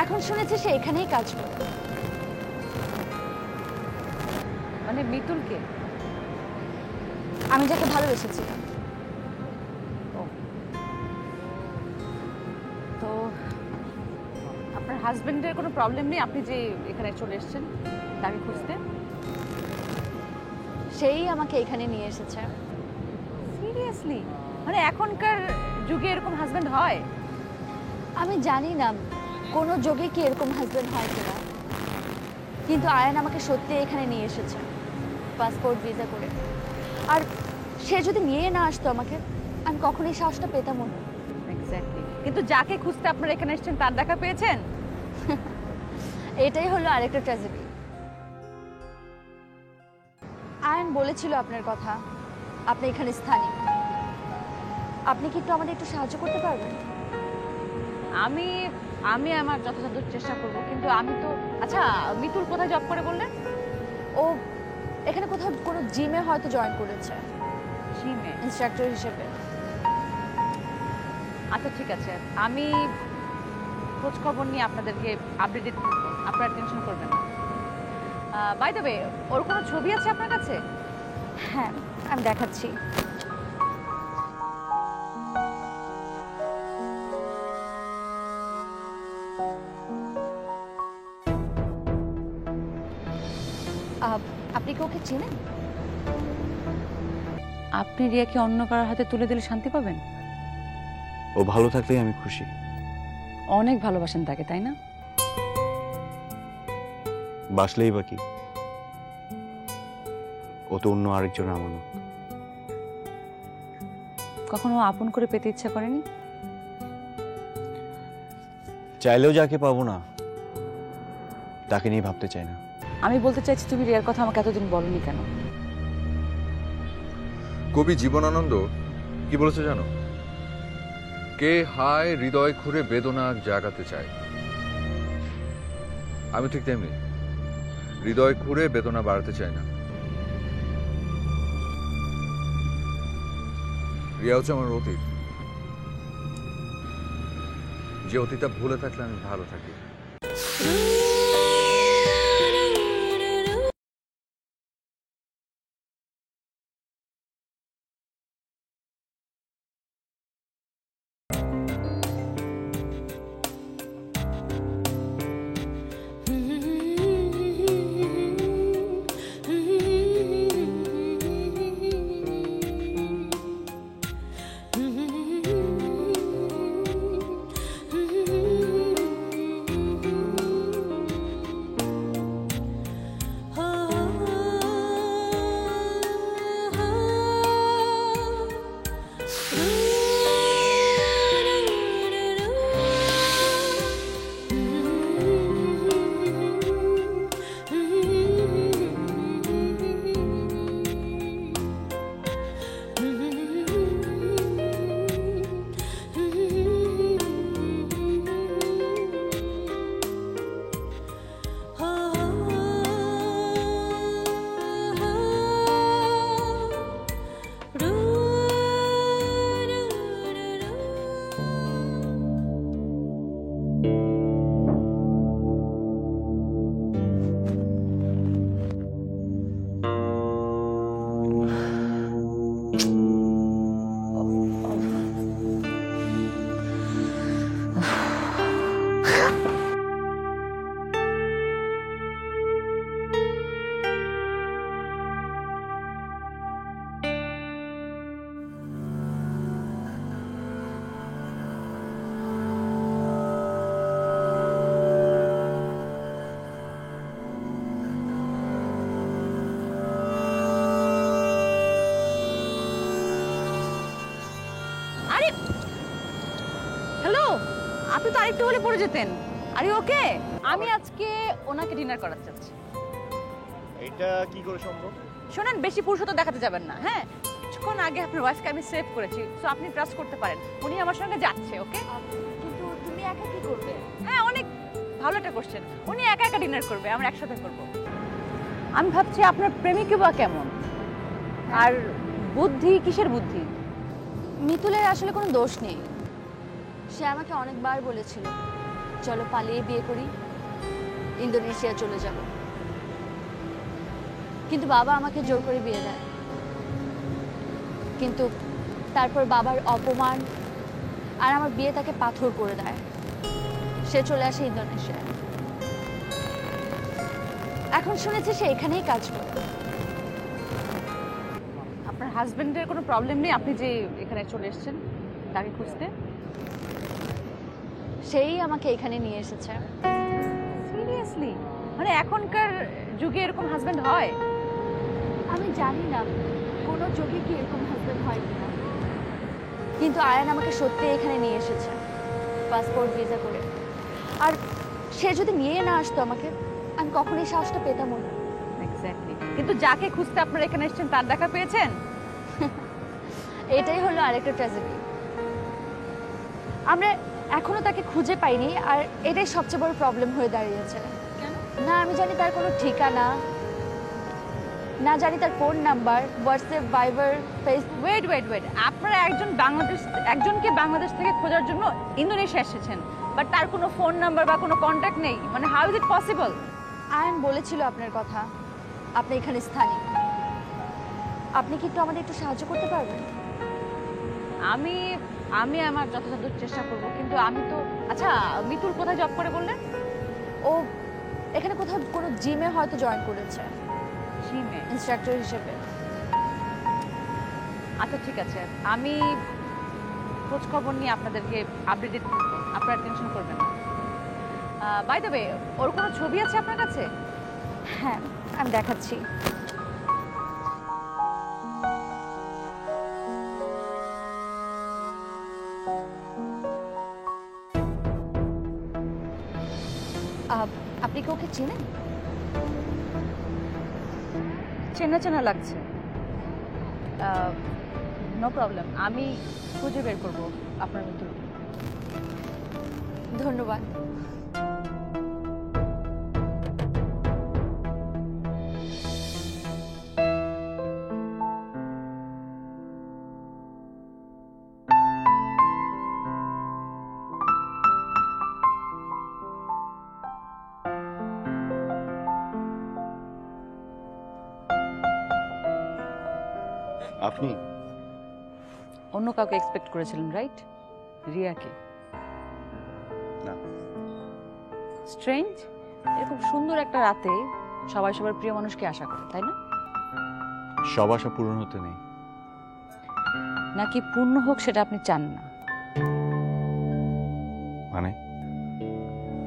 এখন শুনেছি সে এখানেই কাজ করে। মানে মিতুলকে? আমি যাকে ভালোবেসেছিলাম। তো আপনার হাজবেন্ডের কোনো প্রবলেম নেই আপনি যে এখানে চলে এসেছেন তাকে খুঁজতে? সেই আমাকে এখানে নিয়ে এসেছে। সিরিয়াসলি? মানে এখনকার যুগে এরকম হাজবেন্ড হয়? আমি জানি না কোনো যোগে কি এরকম হাজবেন্ড হয় কিনা, কিন্তু আয়ন আমাকে সত্যি এখানে নিয়ে এসেছে পাসপোর্ট ভিসা করে। আর সে যদি নিয়ে না আসতো আমাকে, আমি কখনোই সাহসটা পেতাম না। এক্স্যাক্টলি। কিন্তু যাকে খুঁজতে আপনারা এখানে এসেছেন তার দেখা পেয়েছেন? এটাই হলো আরেকটা ট্র্যাজেডি। আয়ন বলেছিল আপনার কথা, আপনি এখানে স্থানীয়। আপনি কি একটু আমাদের একটু সাহায্য করতে পারবেন? আমি আমি আমার যথাসাধ্য চেষ্টা করব, কিন্তু আমি তো আচ্ছা মিতুল কোথায় জব করে বললেন? ও এখানে কোথাও কোনো জিমে হয়তো জয়েন করেছে জিমে ইনস্ট্রাক্টর হিসেবে। আচ্ছা ঠিক আছে, আমি খোঁজ খবর নিয়ে আপনাদেরকে আপডেটেড করব, আপনারা টেনশন করবেন না। বাই দ্য ওয়ে, ওর কোনো ছবি আছে আপনার কাছে? হ্যাঁ, আমি দেখাচ্ছি। আপনি কি ওকে চেনেন? আপনি রিয়াকে অন্য কারোর হাতে তুলে দিলে শান্তি পাবেন? ও ভালো থাকলেই আমি খুশি। অনেক ভালোবাসেন তাকে, তাই না? বাসলেই বা কি, ও তো অন্য আরেকজনের আমানত। কখনো আপন করে পেতে ইচ্ছা করেনি? চাইলেও যাকে পাবো না তাকে নিয়ে ভাবতে চাই না। আমি বলতে চাইছি, তুমি রিয়ার কথা আমাকে এতদিন বলনি কেন? কবি জীবনানন্দ কি বলেছে জানো? কে হায় হৃদয় খুঁড়ে বেদনা জাগাতে চায়। আমি ঠিক তেমনি, হৃদয় খুঁড়ে বেদনা বাড়াতে চাই না। রিয়া হচ্ছে আমার অতীত, যে অতীতটা ভুলে থাকলে আমি ভালো থাকি। আরে হ্যালো, আপনি তো আরেকটু হলে পড়ে যেতেন। আরে ওকে, আমি আজকে ওনাকে ডিনার করাতে চাচ্ছি। এটা কি করে সম্ভব? শোনেন, বেশি পুরুষত্ব দেখাতে যাবেন না, হ্যাঁ? কিছুক্ষণ আগে আপনার ওয়াইফকে আমি সেভ করেছি, সো আপনি ট্রাস্ট করতে পারেন। উনি আমার সঙ্গে যাচ্ছে, ওকে? কিন্তু তুমি একা কি করবে? হ্যাঁ, অনেক ভালো একটা কোশ্চেন। উনি একা একা ডিনার করবে, আমরা একসাথে করব। আমি ভাবছি আপনার প্রেমিকই বা কেমন, আর বুদ্ধি কিসের বুদ্ধি? মিতুলের আসলে কোনো দোষ নেই। সে আমাকে অনেকবার বলেছিল চলো পালিয়ে বিয়ে করি, ইন্দোনেশিয়া চলে যাব, কিন্তু বাবা আমাকে জোর করে বিয়ে দেয়। কিন্তু তারপর বাবার অপমান আর আমার বিয়ে তাকে পাথর করে দেয়। সে চলে আসে ইন্দোনেশিয়া। এখন শুনেছি সে এখানেই কাজ করে। আপনার হাজবেন্ডের কোনো প্রবলেম নেই আপনি যে এখানে চলে এসেছেন তাকে খুঁজতে? সেই আমাকে এখানে নিয়ে এসেছে। সিরিয়াসলি? মানে এখনকার যুগে এরকম হাজবেন্ড হয়? আমি জানি না কোনো যোগে কি এরকম হাজবেন্ড হয় কিনা, কিন্তু আয়ান আমাকে সত্যি এখানে নিয়ে এসেছে পাসপোর্ট ভিসা করে। আর সে যদি নিয়ে না আসতো আমাকে, আমি কখনোই সাহসটা পেতাম না। এক্স্যাক্টলি। কিন্তু যাকে খুঁজতে আপনারা এখানে এসেছেন তার দেখা পেয়েছেন? এটাই হলো আরেকটা ট্র্যাজেডি। আমরা এখনো তাকে খুঁজে পাইনি, আর এটাই সবচেয়ে বড় প্রবলেম হয়ে দাঁড়িয়েছে। কেন? না আমি জানি তার কোনো ঠিকানা, না জানি তার phone number, WhatsApp, Viber, Facebook. Wait, আপনারা একজনকে বাংলাদেশ থেকে খোঁজার জন্য ইন্দোনেশিয়া এসেছেন, বাট তার কোনো ফোন নাম্বার বা কোনো কন্ট্যাক্ট নেই। মানে how is it possible? Ayaan বলেছিল আপনার কথা, আপনি এখানে স্থানীয়। আপনি কি একটু আমাদের একটু সাহায্য করতে পারবেন? আমি আমার যথাযথ চেষ্টা করব, কিন্তু আমি তো আচ্ছা, মিতুল কোথায় জব করে বললেন? ও এখানে কোথাও কোনো জিমে হয়তো জয়েন করেছে জিমে? ইনস্ট্রাক্টর হিসেবে। আচ্ছা ঠিক আছে, আমি খোঁজ খবর নিয়ে আপনাদেরকে আপডেটেড করব, আপনারা টেনশন করবেন না। বাই দ্য ওয়ে, ওর কোনো ছবি আছে আপনার কাছে? হ্যাঁ আমি দেখাচ্ছি। আপনি কি ওকে চেনেন? চেনা চেনা লাগছে। নো প্রবলেম, আমি খুঁজে বের করব আপনার মিতুল। ধন্যবাদ। আপনি অন্য কাউকে এক্সপেক্ট করেছিলেন, রাইট? রিয়াকে? না। স্ট্রেঞ্জ, এরকম সুন্দর একটা রাতে সবাই সবার প্রিয় মানুষকে আশা করে, তাই না? সব আশা পূরণ হতে নেই। নাকি পূর্ণ হোক সেটা আপনি চান না?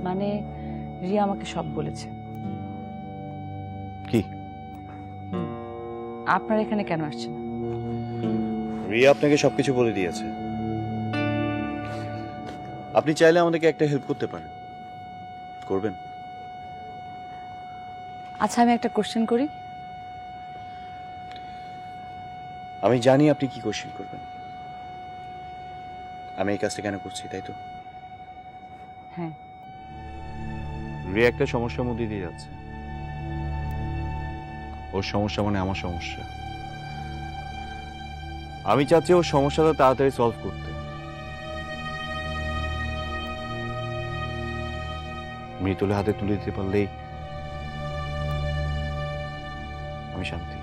মানে রিয়া আমাকে সব বলেছে। কি? আপনার এখানে কেন আসছেন? রিয়া আপনাকে সবকিছু বলে দিয়েছে। আপনি চাইলে আমাদেরকে একটা হেল্প করতে পারেন, করবেন? আচ্ছা, আমি একটা কোশ্চেন করি। আমি জানি আপনি কি কোশ্চেন করবেন। আমি এই কাজটা কেন করছি, তাই তো? হ্যাঁ। রিয়া একটা সমস্যার মধ্যে দিয়ে যাচ্ছে। ওর সমস্যা মানে আমার সমস্যা। আমি চাচ্ছি ওর সমস্যাটা তাড়াতাড়ি সলভ করতে। মৃতুলের হাতে তুলে দিতে পারলেই আমি শান্তি।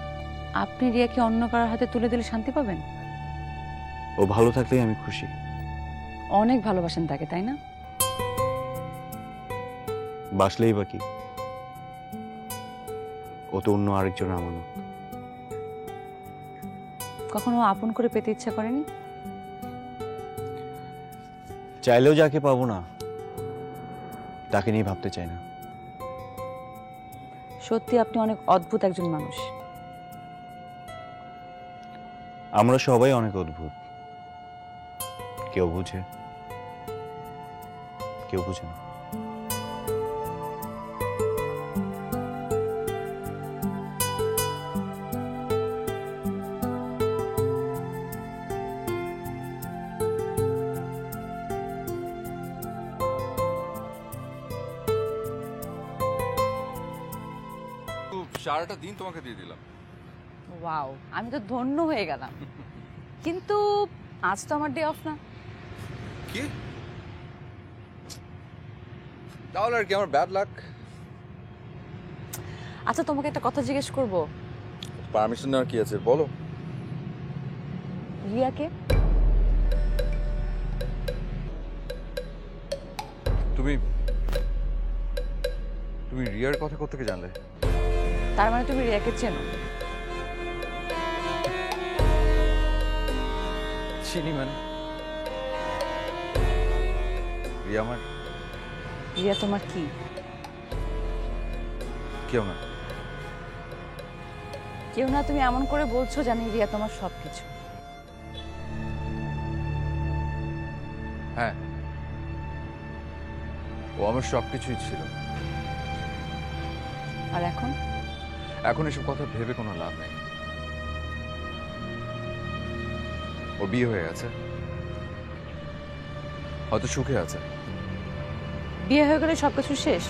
আপনি রিয়াকে অন্য কারোর হাতে তুলে দিলে শান্তি পাবেন? ও ভালো থাকলেই আমি খুশি। অনেক ভালোবাসেন তাকে, তাই না? বাসলেই বা কি, ও তো অন্য আরেকজন আমানত। কখনো আপন করে পেতে ইচ্ছা করেনি? চাইলেও যাকে পাবো না তাকে নিয়ে ভাবতে চাই না। সত্যি আপনি অনেক অদ্ভুত একজন মানুষ। আমরা সবাই অনেক অদ্ভুত। কেউ বুঝে, কেউ বুঝে না। সারাটা দিন তোমাকে দিয়ে দিলাম। ওয়াও, আমি তো ধন্য হয়ে গেলাম। কিন্তু আজ তো আমার ডে অফ না। কি তাহলে আর কি আমার ব্যাড লাক। আচ্ছা, তোমাকে একটা কথা জিজ্ঞেস করব। পারমিশন নেওয়ার কি আছে বলো। রিয়াকে? তুমি তুমি রিয়ার কথা কোথা থেকে জানলে? তার মানে তুমি রিয়াকে চেনো? চিনি মানে রিয়া আমার রিয়া তোমার কি? কেউ না। কেউ না? তুমি এমন করে বলছো জানি রিয়া তোমার সবকিছু। হ্যাঁ, ও আমার সবকিছুই ছিল। আর এখন? এখন এসব কথা ভেবে কোনো লাভ নেই। ও বিয়ে হয়ে গেছে, হয়তো সুখে আছে। বিয়ে হয়ে গেলে সবকিছু শেষ?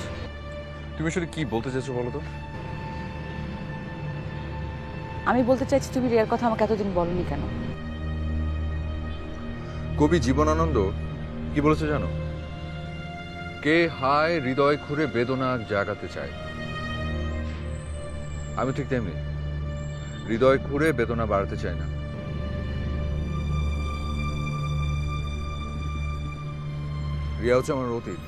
তুমি আসলে কি বলতে চাইছো বলো তো? আমি বলতে চাইছি তুমি রিয়ার কথা আমাকে এতদিন বলনি কেন? কবি জীবনানন্দ কি বলেছে জানো? কে হায় হৃদয় খুঁড়ে বেদনা জাগাতে চায়। আমি ঠিক তেমনি, হৃদয় খুঁড়ে বেদনা বাড়াতে চাই না। রিয়া হচ্ছে আমার অতীত,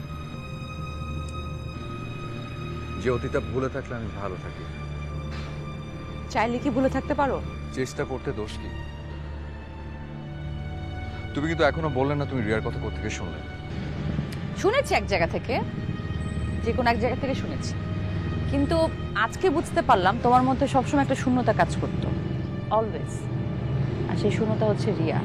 যে অতীতটা ভুলে থাকলে আমি ভালো থাকি। চাইলে কি ভুলে থাকতে পারো? চেষ্টা করতে দোষ কি? তুমি কিন্তু এখনো বললে না তুমি রিয়ার কথা কোথা থেকে শুনলে। শুনেছি এক জায়গা থেকে, যে কোনো এক জায়গা থেকে শুনেছি, কিন্তু আজকে বুঝতে পারলাম তোমার মধ্যে সবসময় একটা শূন্যতা কাজ করতো, অলওয়েজ। আর সেই শূন্যতা হচ্ছে রিয়া।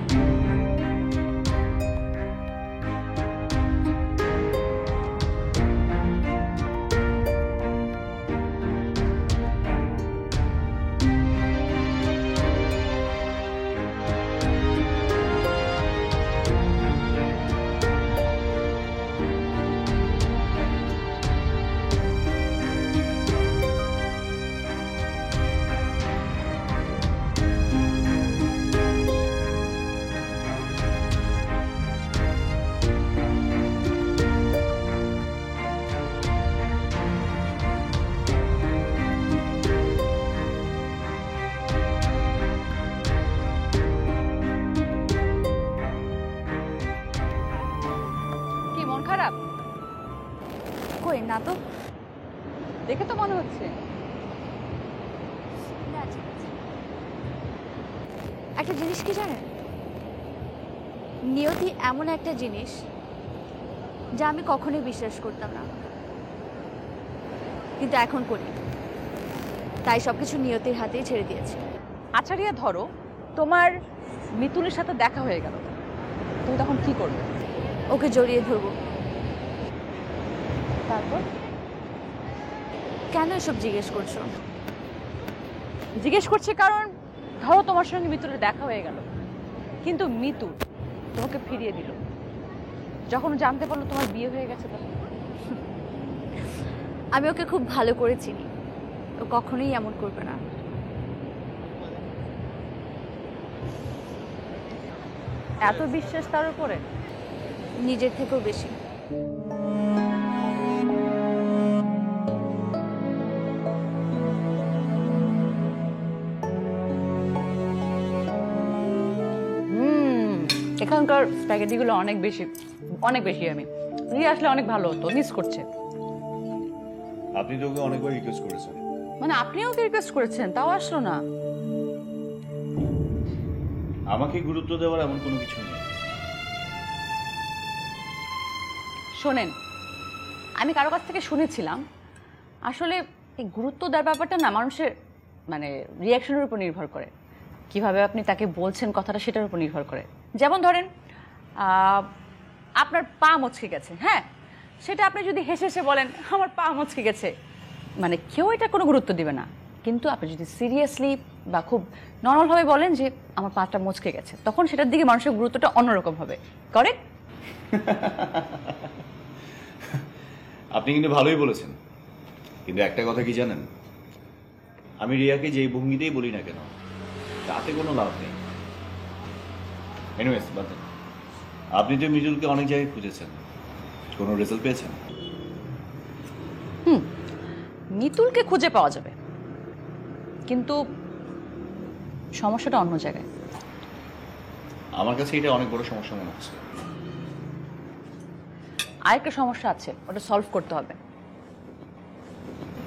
কি মন খারাপ? কই না তো। দেখে তো মনে হচ্ছে। একটা জিনিস কি জানেন, নিয়তি এমন একটা জিনিস যা আমি কখনোই বিশ্বাস করতাম না, কিন্তু এখন করি। তাই সবকিছু নিয়তির হাতেই ছেড়ে দিয়েছি। আচ্ছা রিয়া, ধরো তোমার মিতুলের সাথে দেখা হয়ে গেল, তুমি তখন কি করবে? ওকে জড়িয়ে ধরবো। তারপর? কেন এসব জিজ্ঞেস করছো? জিজ্ঞেস করছি কারণ ধরো তোমার সঙ্গে মিতুলের দেখা হয়ে গেল, কিন্তু মিতু তোমাকে ফিরিয়ে দিল যখন ও জানতে পারলো তোমার বিয়ে হয়ে গেছে। তখন আমি ওকে খুব ভালো করে চিনি, ও কখনোই এমন করবে না। এত বিশ্বাস তার উপরে? নিজের থেকেও বেশি। এখানকার স্প্যাগেটিগুলো অনেক বেশি, অনেক বেশি। আমি রিয়া আসলে অনেক ভালো হতো, মিস করছে। আপনি তো ওকে অনেকবার রিকোয়েস্ট করেছেন। মানে আপনিও ওকে রিকোয়েস্ট করেছেন, তাও আসলো না? আমাকে গুরুত্ব দেওয়ার এমন কোনো কিছু নেই। শোনেন, আমি কারো কাছ থেকে শুনেছিলাম আসলে এই গুরুত্ব দেওয়ার ব্যাপারটা না মানুষের মানে রিয়াকশনের উপর নির্ভর করে। কিভাবে আপনি তাকে বলছেন কথাটা সেটার উপর নির্ভর করে। যেমন ধরেন আহ, আপনার পা মচকে গেছে, হ্যাঁ, সেটা আপনি যদি হেসে হেসে বলেন আমার পা মচকে গেছে, মানে কেউ এটা কোনো গুরুত্ব দিবে না। কিন্তু আপনি যদি সিরিয়াসলি বা খুব নর্মালভাবে বলেন যে আমার পাটা মচকে গেছে, তখন সেটার দিকে মানুষের গুরুত্বটা অন্যরকম হবে। করেক্ট? আপনি কিন্তু ভালোই বলেছেন, কিন্তু একটা কথা কি জানেন, আমি রিয়াকে যেই ভঙ্গিতেই বলি না কেন তাতে কোনো লাভ নেই। এনিওয়েজ বাদ দেন। আপনি তো মৃদুলকে অনেক জায়গায় খুঁজেছেন, কোনো রেজাল্ট পেয়েছেন? মিতুলকে খুঁজে পাওয়া যাবে, কিন্তু সমস্যাটা অন্য জায়গায়। আমার কাছে এটা অনেক বড় সমস্যা মনে হচ্ছে। আরেকটা সমস্যা আছে, ওটা সলভ করতে হবে।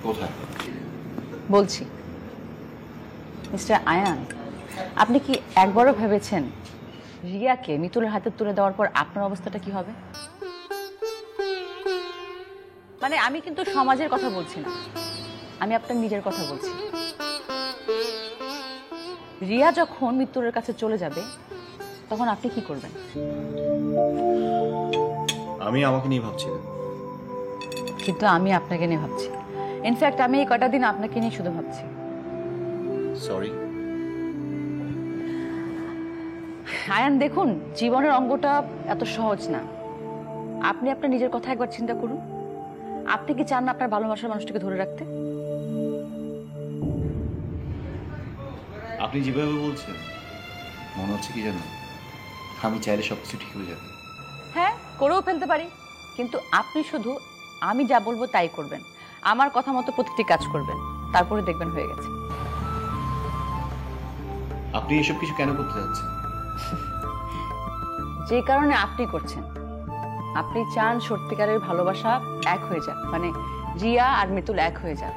কোথায়? বলছি, মিস্টার আয়ান, আপনি কি একবারও ভেবেছেন রিয়াকে মিতুলের হাতে তুলে দেওয়ার পর আপনার অবস্থাটা কি হবে? মানে আমি কিন্তু সমাজের কথা বলছি না, আমি আপনার নিজের কথা বলছি। রিয়া যখন মিতুলের কাছে চলে যাবে তখন আপনি কি করবেন? আমি আমাকে নিয়ে ভাবছি না। কিন্তু আমি আপনাকে নিয়ে ভাবছি। ইনফ্যাক্ট আমি এই কটা দিন আপনাকে নিয়ে শুধু ভাবছি। সরি। আয়ান দেখুন, জীবনের অঙ্গটা এত সহজ না। আপনি আপনার নিজের কথা একবার চিন্তা করুন। আপনি কি চান না আপনার ভালোবাসার মানুষটাকে ধরে রাখতে? আপনি যেভাবে বলছেন মনে হচ্ছে কি জানেন, আমি চাইলে সবকিছু ঠিক হয়ে যাবে। হ্যাঁ, করেও ফেলতে পারি, কিন্তু আপনি শুধু আমি যা বলবো তাই করবেন, আমার কথা মতো প্রতিটি কাজ করবেন, তারপরে দেখবেন হয়ে গেছে। আপনি এসব কিছু কেন করতে যাচ্ছেন? যে কারণে আপনি করছেন, আপনি চান সত্যিকারের ভালোবাসা এক হয়ে যাক, মানে রিয়া আর মিতুল এক হয়ে যাক।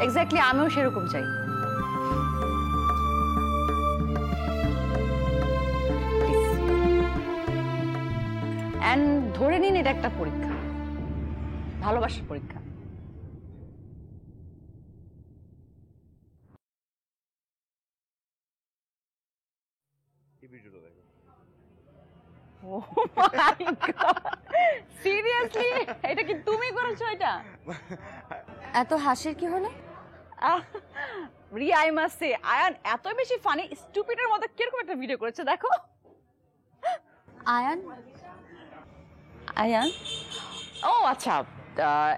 এক্স্যাক্টলি আমিও সেরকম চাই। এন্ড ধরে নিন এটা একটা পরীক্ষা, ভালোবাসার পরীক্ষা। সিরিয়াসলি এটা কি তুমি করেছো? এটা এত হাসির কি হলো? Riya, I must say, Ayaan এত বেশি ফানি, স্টুপিডের মতো কিরকম একটা ভিডিও করেছে দেখো। আয়ান? আয়ান? ও আচ্ছা,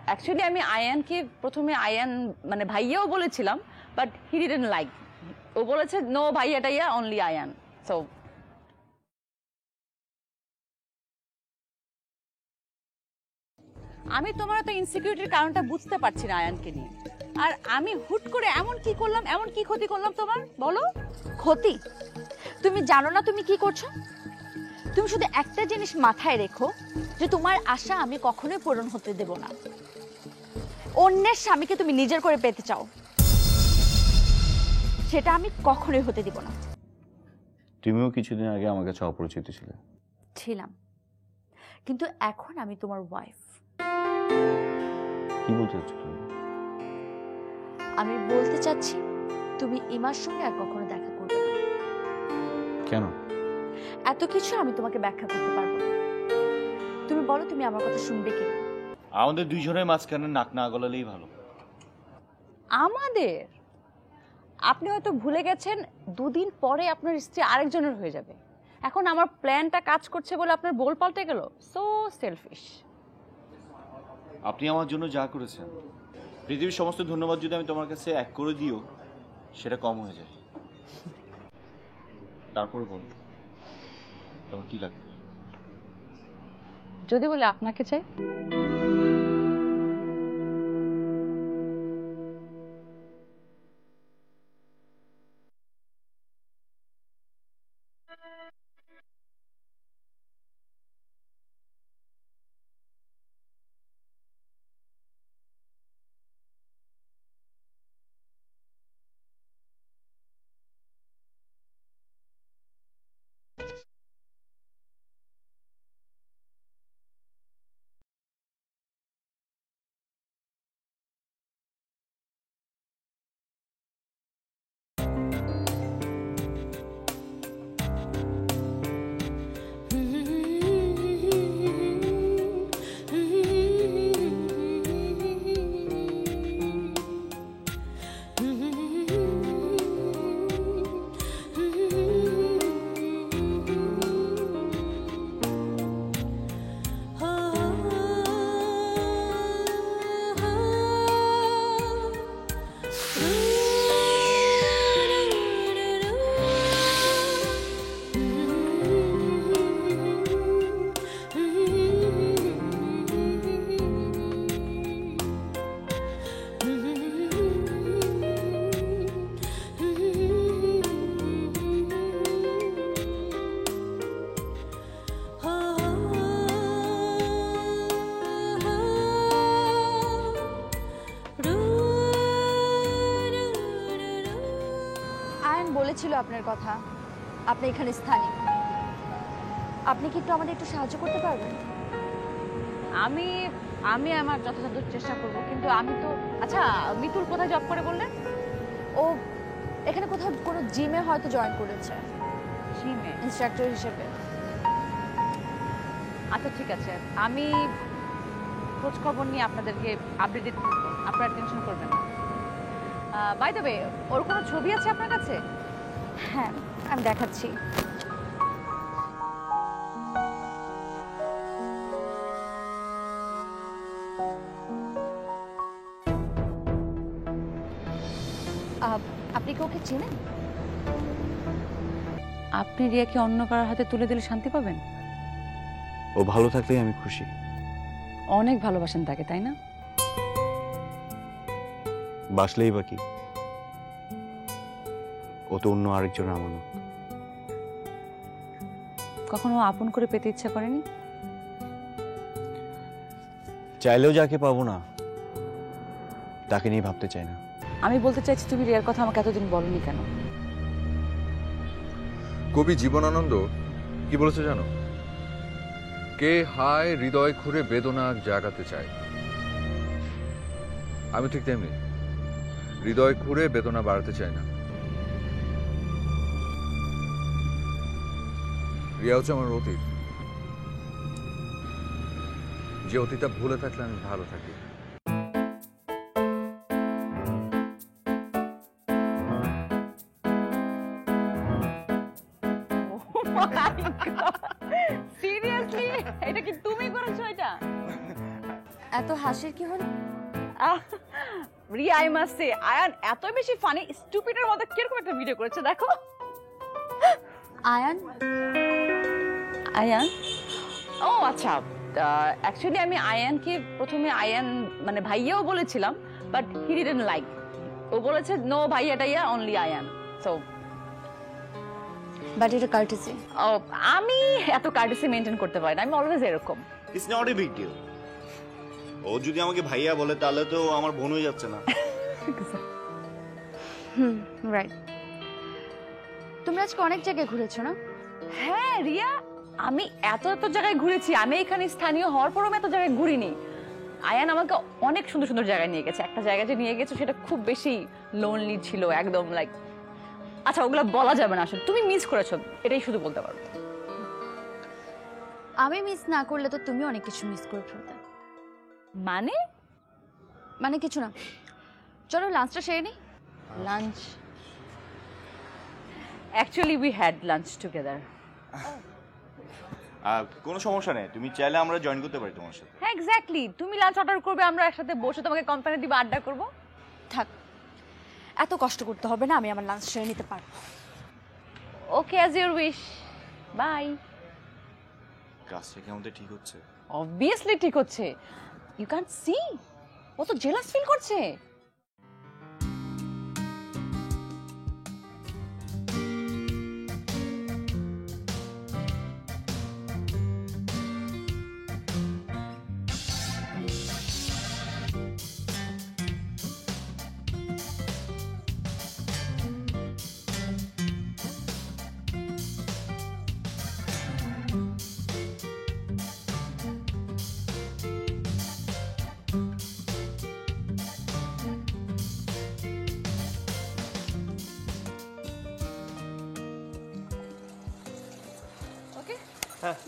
অ্যাকচুয়ালি আমি আয়ানকে প্রথমে আয়ান মানে ভাইয়াও বলেছিলাম, বাট হি ডিডন্ট লাইক। ও বলেছে নো ভাইয়া টাইয়া, অনলি আয়ান। সো আমি তোমার তো ইনসিকিউরিটির কারণটা বুঝতে পারছি না আয়ানকে নিয়ে। আর আমি হুট করে এমন কি করলাম, এমন কি ক্ষতি করলাম তোমার, বলো? ক্ষতি? তুমি জানো না তুমি কি করছো? তুমি শুধু একটা জিনিস মাথায় রেখো, যে তোমার আশা আমি কখনোই পূরণ হতে দেব না। অন্যের স্বামীকে তুমি নিজের করে পেতে চাও, সেটা আমি কখনোই হতে দিব না। তুমিও কিছুদিন আগে আমার কাছে অপরিচিত ছিলে। ছিলাম, কিন্তু এখন আমি তোমার ওয়াইফ। কি বলতে চাচ্ছ তুমি? আমি বলতে চাচ্ছি তুমি ইমার সঙ্গে আর কখনো দেখা করবে না। কেন? এত কিছু আমি তোমাকে ব্যাখ্যা করতে পারবো না। তুমি বলো তুমি আমার কথা শুনবে কিনা। আমাদের দুইজনের মাঝখানে নাক না গলালেই ভালো। আমাদের? আপনি হয়তো ভুলে গেছেন দুদিন পরে আপনার স্ত্রী আরেকজনের হয়ে যাবে। এখন আমার প্ল্যানটা কাজ করছে বলে আপনার বোল পাল্টে গেল। So selfish. আপনি আমার জন্য যা করেছেন, পৃথিবীর সমস্ত ধন্যবাদ যদি আমি তোমার কাছে এক করে দিও সেটা কম হয়ে যায়। তারপরে বল তোমার কি লাগবে? যদি বলে আপনাকে চাই। ছিল আপনার কথা। আপনি এখানে স্থানীয়, আপনি কি একটু আমাদের একটু সাহায্য করতে পারবেন? আমি আমি আমার যথাযথ চেষ্টা করব, কিন্তু আমি তো আচ্ছা, মিতুল কোথায় জব করে বললেন? ও এখানে কোথাও কোনো জিমে হয়তো জয়েন করেছে জিমে। ইনস্ট্রাক্টর হিসেবে। আচ্ছা ঠিক আছে, আমি খোঁজ খবর নিয়ে আপনাদেরকে আপডেট দিতে থাকবো, আপনারা টেনশন করবেন না। বাই দ্য ওয়ে, ওর কোনো ছবি আছে আপনার কাছে? হ্যাঁ, আমি দেখাচ্ছি। আপনি কি ওকে চেনেন? আপনি রিয়াকে অন্য কারোর হাতে তুলে দিলে শান্তি পাবেন? ও ভালো থাকলেই আমি খুশি। অনেক ভালোবাসেন তাকে, তাই না? বাসলেই বা কি, ও তো অন্য আরেকজনের আমানত। কখনো আপন করে পেতে ইচ্ছা করেনি? চাইলেও যাকে পাবো না তাকে নিয়ে ভাবতে চাই না। আমি বলতে চাইছি, তুমি রিয়ার কথা আমাকে এতদিন বলনি কেন? কবি জীবনানন্দ কি বলেছে জানো? কে হায় হৃদয় খুঁড়ে বেদনা জাগাতে চায়। আমি ঠিক তেমনি, হৃদয় খুঁড়ে বেদনা বাড়াতে চাই না। রিয়া হচ্ছে আমার অতীত, যে অতীতটা ভুলে থাকলে আমি ভালো থাকি। সিরিয়াসলি, এটা কি তুমি করেছো? এটা এত হাসির কি হলো? Riya, I must say, Ayaan এত বেশি ফানি, স্টুপিডের মতো কিরকম একটা ভিডিও করেছে দেখো। আয়ান? আয়ান? ও আচ্ছা, অ্যাকচুয়ালি আমি আয়ানকে প্রথমে আয়ান মানে ভাইয়াও বলেছিলাম, বাট হি ডিডন্ট লাইক। ও বলেছে নো ভাইয়া টাইয়া, অনলি আয়ান। সো বাট এটা কার্টেসি। ও, আমি এত কার্টেসি মেনটেন করতে পারি না, আমি অলওয়েজ এরকম। It's not a big deal. ও যদি আমাকে ভাইয়া বলে তাহলে তো আমার বোন হয়ে যাচ্ছে না? রাইট। তুমি আজকে অনেক জায়গায় ঘুরেছো না? হ্যাঁ রিয়া, আমি এত এত জায়গায় ঘুরেছি। আমি এখানে স্থানীয় হওয়ার পরও আমি এত জায়গায় ঘুরিনি। আয়ান আমাকে অনেক সুন্দর সুন্দর জায়গায় নিয়ে গেছে। একটা জায়গায় যে নিয়ে গেছে সেটা খুব বেশি লোনলি ছিল, একদম লাইক, আচ্ছা ওগুলো বলা যাবে না আসলে। তুমি মিস করেছো, এটাই শুধু বলতে পারো। আমি মিস না করলে তো তুমি অনেক কিছু মিস করে ফেলতে। মানে? মানে কিছু না, চলো লাঞ্চটা সেরে নিই। Lunch? Actually we had lunch together. কোনো সমস্যা নেই, তুমি চাইলে আমরা জয়েন করতে পারি তোমার সাথে। হ্যাঁ এক্স্যাক্টলি, তুমি লাঞ্চ অর্ডার করবে, আমরা একসাথে বসে তোমাকে কোম্পানি দিব, আড্ডা করবো। থাক, এত কষ্ট করতে হবে না, আমি আমার লাঞ্চ সেরে নিতে পারবো। ওকে, অ্যাজ ইউর উইশ, বাই। কাজটা কি আমাদের ঠিক হচ্ছে? অবভিয়াসলি ঠিক হচ্ছে। ইউ ক্যান সি, ও তো জেলাস ফিল করছে।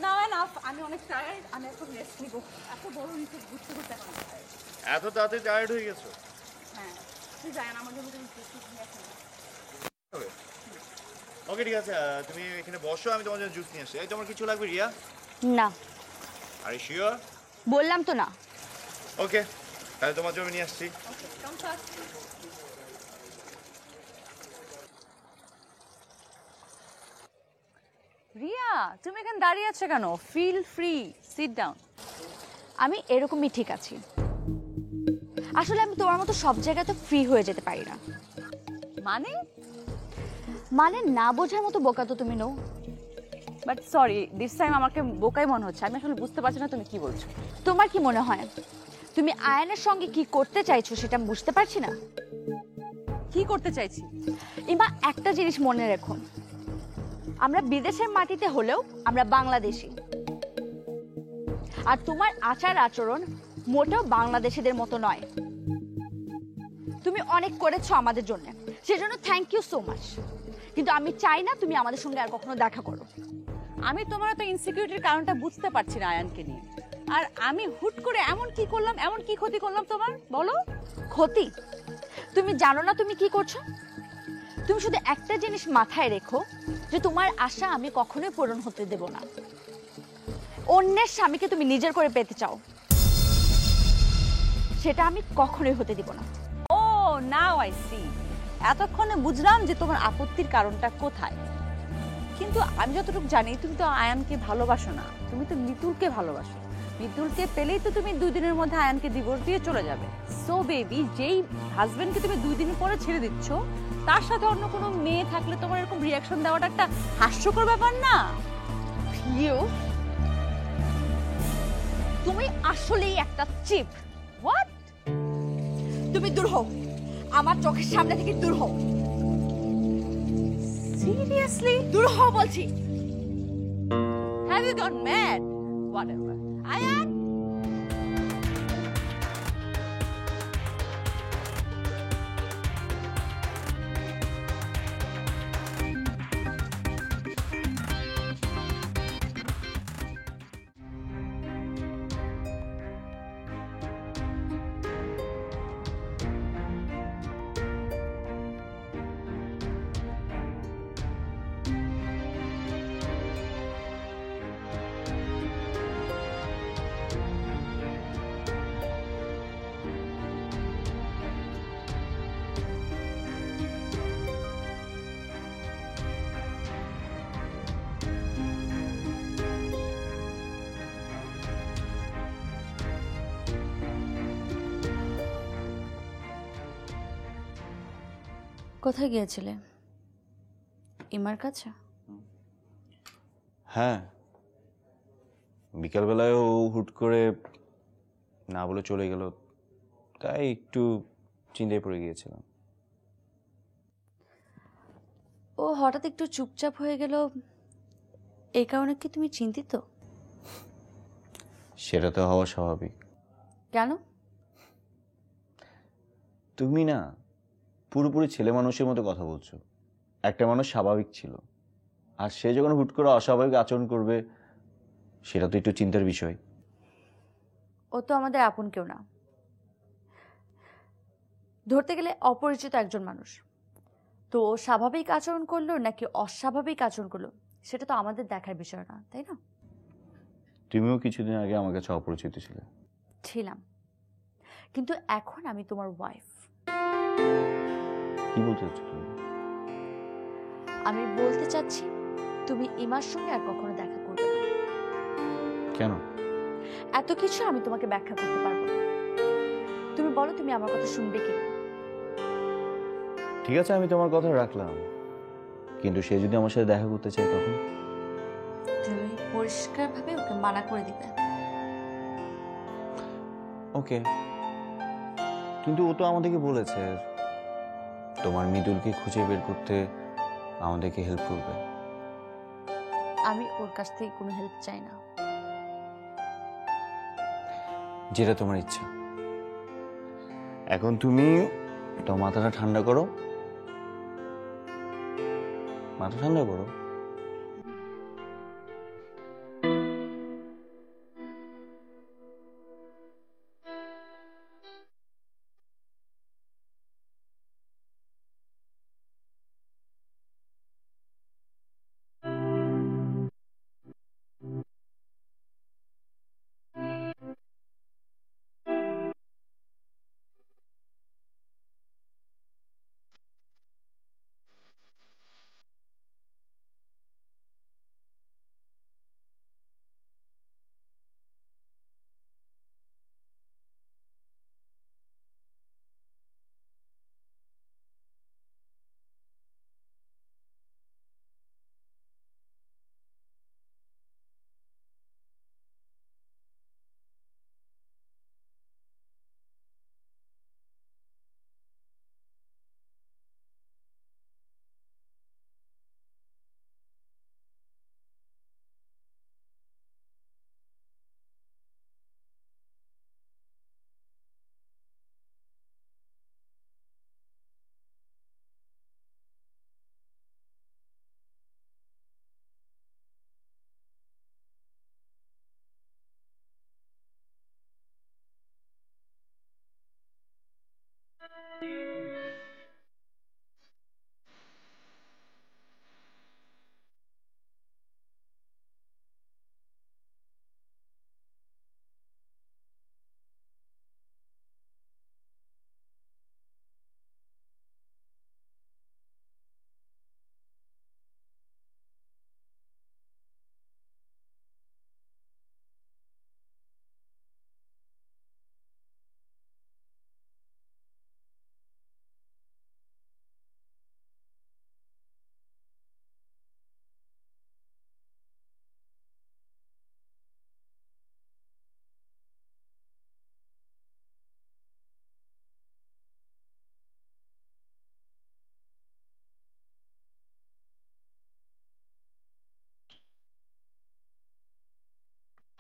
নাও এনাফ, আমি অনেক টায়ার্ড, আমি এখন রেস্ট নিব। এত বড় নিচে ঘুরতে ঘুরতে এখন এত তাড়াতাড়ি টায়ার্ড হয়ে গেছো? হ্যাঁ, তুই যাই না, আমার জন্য তুমি কিছু নিয়ে আসো। ওকে ঠিক আছে, তুমি এখানে বসো, আমি তোমার জন্য জুস নিয়ে আসি। এই তোমার কিছু লাগবে রিয়া? না, আরে শিওর? বললাম তো না। ওকে, তাহলে তোমার জন্য নিয়ে আসছি। রিয়া, তুমি এখানে দাঁড়িয়ে আছো কেন? Feel free, sit down. আমি এরকমই ঠিক আছি। আসলে আমি তোমার মতো সব জায়গাতে ফ্রি হয়ে যেতে পারি না। মানে? মানে না বোঝার মতো বোকা তো তুমি নও। বাট সরি, দিস টাইম আমাকে বোকাই মনে হচ্ছে। আমি আসলে বুঝতে পারছি না তুমি কি বলছো। তোমার কি মনে হয় তুমি আয়ানের সঙ্গে কি করতে চাইছো সেটা আমি বুঝতে পারছি না? কি করতে চাইছি? ইমা, একটা জিনিস মনে রেখো, আমরা বিদেশের মাটিতে হলেও আমরা বাংলাদেশি। আর তোমার আচার আচরণ মোটেও বাংলাদেশিদের মতো নয়। তুমি অনেক করেছো আমাদের জন্য, সেজন্য থ্যাংক ইউ সো মাচ। কিন্তু আমি চাই না তুমি আমাদের সঙ্গে আর কখনো দেখা করো। আমি তোমার তো ইনসিকিউরিটির কারণটা বুঝতে পারছি না আয়ানকে নিয়ে। আর আমি হুট করে এমন কি করলাম, এমন কি ক্ষতি করলাম তোমার, বলো? ক্ষতি? তুমি জানো না তুমি কি করছো? তুমি শুধু একটা জিনিস মাথায় রেখো, যে তোমার আশা আমি কখনোই পূরণ হতে দেব না। অন্যের স্বামীকে তুমি নিজের করে পেতে চাও, সেটা আমি কখনোই হতে দিব না। ও নাও আই সি। এতক্ষণে বুঝলাম যে তোমার আপত্তির কারণটা কোথায়। কিন্তু আমি যতটুকু জানি তুমি তো আয়ানকে ভালোবাসো না, তুমি তো মিতুলকে ভালোবাসো। মিতুলকে পেলেই তো তুমি 2 দিনের মধ্যে আয়ানকে ডিভোর্স দিয়ে চলে যাবে। সো বেবি, যেই হাজবেন্ডকে তুমি 2 দিন পরে ছেড়ে দিচ্ছ, তার সাথে অন্য কোনো মেয়ে থাকলে তোমার এরকম রিয়াকশন দেওয়াটা একটা হাস্যকর ব্যাপার না? ইউ, তুমি আসলেই একটা চিপ। হোয়াট? তুমি দূর হও, আমার চোখের সামনে থেকে দূর হও। সিরিয়াসলি? দূর হও বলছি। Have you gone mad? Whatever. Ayaan, কোথায় গিয়েছিলে? ইমার কাছে? হ্যাঁ, বিকালবেলায় ও হুট করে না বলে চলে গেল, তাই একটু চিন্তায় পড়ে গিয়েছিলাম। ও হঠাৎ একটু চুপচাপ হয়ে গেল, এই কারণে কি তুমি চিন্তিত? সেটা তো হওয়া স্বাভাবিক। কেন? তুমি না পুরোপুরি ছেলে মানুষের মতো কথা বলছো। একটা মানুষ স্বাভাবিক ছিল, আর সে যখন হুট করে অস্বাভাবিক আচরণ করবে, সেটা তো একটু চিন্তার বিষয়। ও তো আমাদের আপন কেউ না, ধরতে গেলে অপরিচিত একজন মানুষ। তো ও স্বাভাবিক আচরণ করলো নাকি অস্বাভাবিক আচরণ করলো, সেটা তো আমাদের দেখার বিষয় না, তাই না? তুমিও কিছুদিন আগে আমার কাছে অপরিচিত ছিলে। ছিলাম, কিন্তু এখন আমি তোমার ওয়াইফ। কি বলতে চাচ্ছ তুমি? আমি বলতে চাচ্ছি তুমি ইমার সঙ্গে আর কখনো দেখা করবে না। কেন? এত কিছু আমি তোমাকে ব্যাখ্যা করতে পারবো না। তুমি বলো তুমি আমার কথা শুনবে কি? ঠিক আছে, আমি তোমার কথা রাখলাম, কিন্তু সে যদি আমার সাথে দেখা করতে চায় তখন? তুমি পরিষ্কারভাবে ওকে মানা করে দিবে। ওকে, কিন্তু ও তো আমাদেরকে বলেছে তোমার মৃদুলকে খুঁজে বের করতে আমাদেরকে হেল্প করবে। আমি ওর কাছ থেকে কোনো হেল্প চাই না। যেটা তোমার ইচ্ছা। এখন তুমি তোমার মাথাটা ঠান্ডা করো, মাথা ঠান্ডা করো।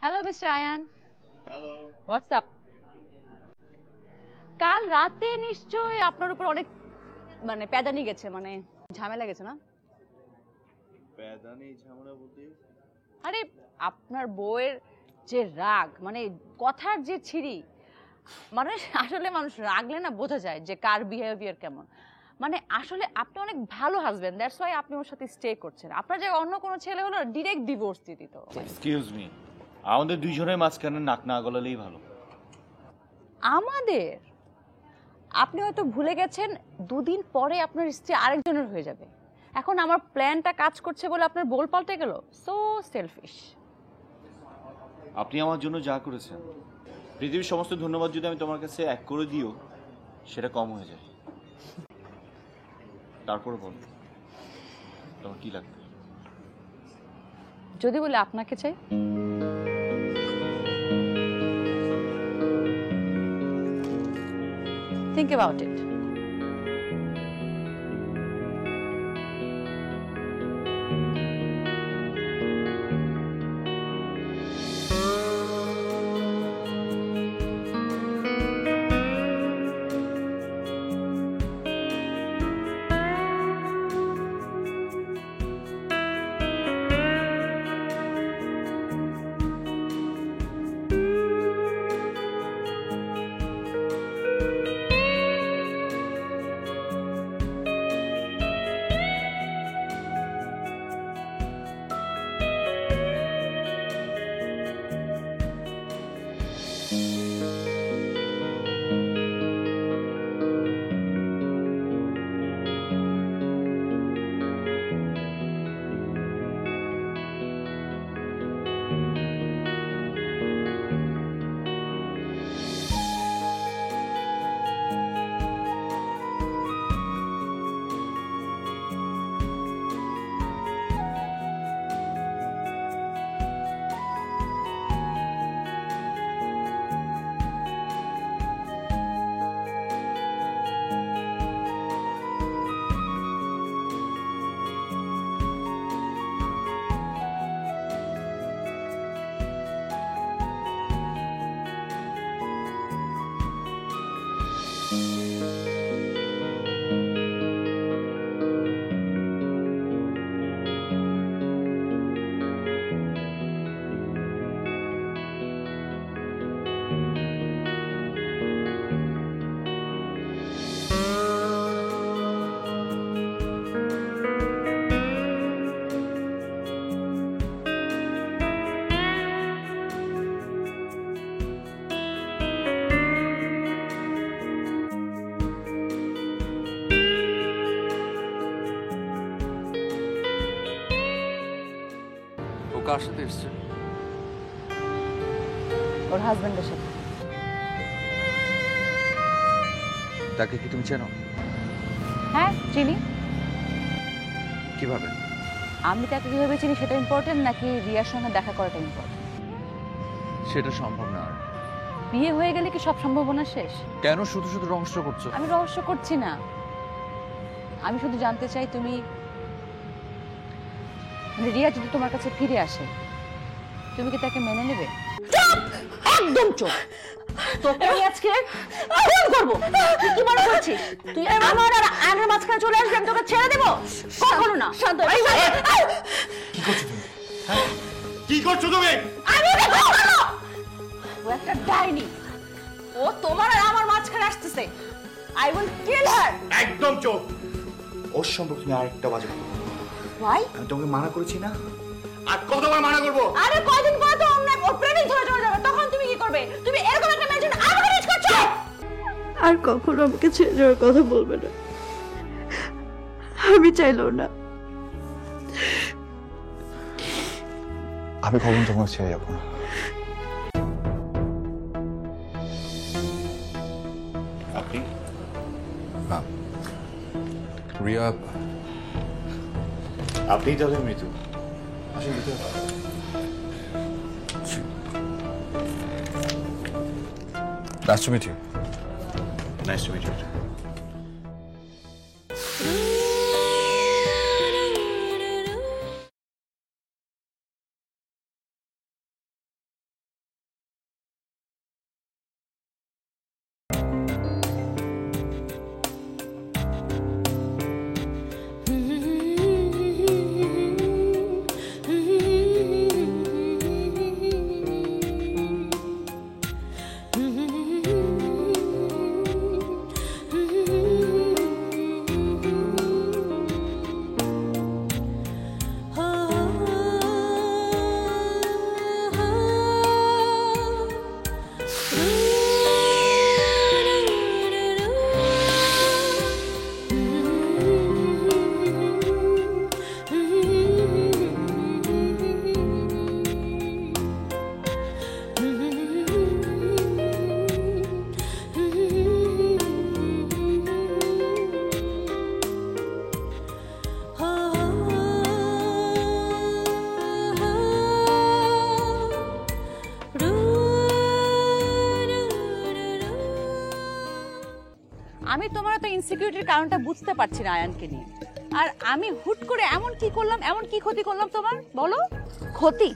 Hello mister Ayaan. হোয়াটসঅ্যাপ? কাল রাতে নিশ্চয় আপনার উপর অনেক মানে প্যাদানি গেছে, মানে ঝামেলা গেছে না? প্যাদানি ঝামেলা বলতে? আরে আপনার বউয়ের যে রাগ, মানে কথার যে ছিরি, মানে আসলে মানুষ রাগলে না বোঝা যায় যে কার বিহেভিয়ার কেমন। মানে আসলে আপনি অনেক ভালো হাজবেন্ড, দ্যাটস ওয়াই আপনি ওর সাথে স্টে করছেন। আপনার যে অন্য কোনো ছেলে হলো ডিরেক্ট ডিভোর্স দিয়ে দিত। এক্সকিউজ মি, আমাদের দুইজনের মাঝখানে নাক না গলালেই ভালো। আমাদের? আপনি হয়তো ভুলে গেছেন 2 দিন পরে আপনার স্ত্রী আরেকজনের হয়ে যাবে। এখন আমার প্ল্যানটা কাজ করছে বলে আপনার বোল পাল্টে গেল। So selfish. আপনি আমার জন্য যা করেছেন, পৃথিবীর সমস্ত ধন্যবাদ যদি আমি তোমার কাছে এক করে দিও, সেটা কম হয়ে যায়। তারপরে বল, তোমার কি লাগবে? যদি বলে আপনাকে চাই, think about it. কার সাথে এসছে? ওর হাজবেন্ডের সাথে। তাকে কি তুমি চেনো? হ্যাঁ চিনি। কিভাবে? আমি তাকে কিভাবে চিনি সেটা ইম্পর্টেন্ট নাকি রিয়ার সঙ্গে দেখা করাটা ইম্পর্টেন্ট? সেটা সম্ভব না। আর বিয়ে হয়ে গেলে কি সব সম্ভাবনা শেষ? কেন শুধু শুধু রহস্য করছো? আমি রহস্য করছি না, আমি শুধু জানতে চাই তুমি, মানে রিয়া যদি তোমার কাছে ফিরে আসে তুমি কি তাকে মেনে নেবে? একদম চুপ। তোকে আমি আজকে আগুন করবো। তুই কি মনে করছিস তুই আমার আর আয়নের মাঝখানে চলে আসবি আমি তোকে ছেড়ে দেবো? কখনো না। শান্ত কি করছো তুমি? কি করছো তুমি? আমি দেখো না। ও একটা ডাইনি, ও তোমার আর আমার মাঝখানে আসতেছে। আই উইল কিল হার। একদম চুপ। ওর সম্পর্কে তুমি আরেকটা বাজে কথা বলো। ভাই আমি তোমাকে মানা করেছি না? আর কতবার মানা করবো? আরে কয়দিন পরে তো অন্য ওর প্রেমিক ধরে চলে যাবে, তখন তুমি কি করবে? তুমি এরকম একটা মেয়ের জন্য আমাকে রিচ করছো? আর কখনো আমাকে ছেড়ে যাওয়ার কথা বলবে না, আমি চাইলেও না। আমি কখন তোমাকে ছেড়ে যাবো না। আপনি রিয়া, আপনি তাহলে মৃত্যু। আসলে nice to meet you. Nice to meet you. আমি তোমার তো ইনসিকিউরিটির কারণটা বুঝতে পারছি না আয়ানকে নিয়ে। আর আমি হুট করে এমন কি করলাম, এমন কি ক্ষতি করলাম তোমার, বলো? ক্ষতি?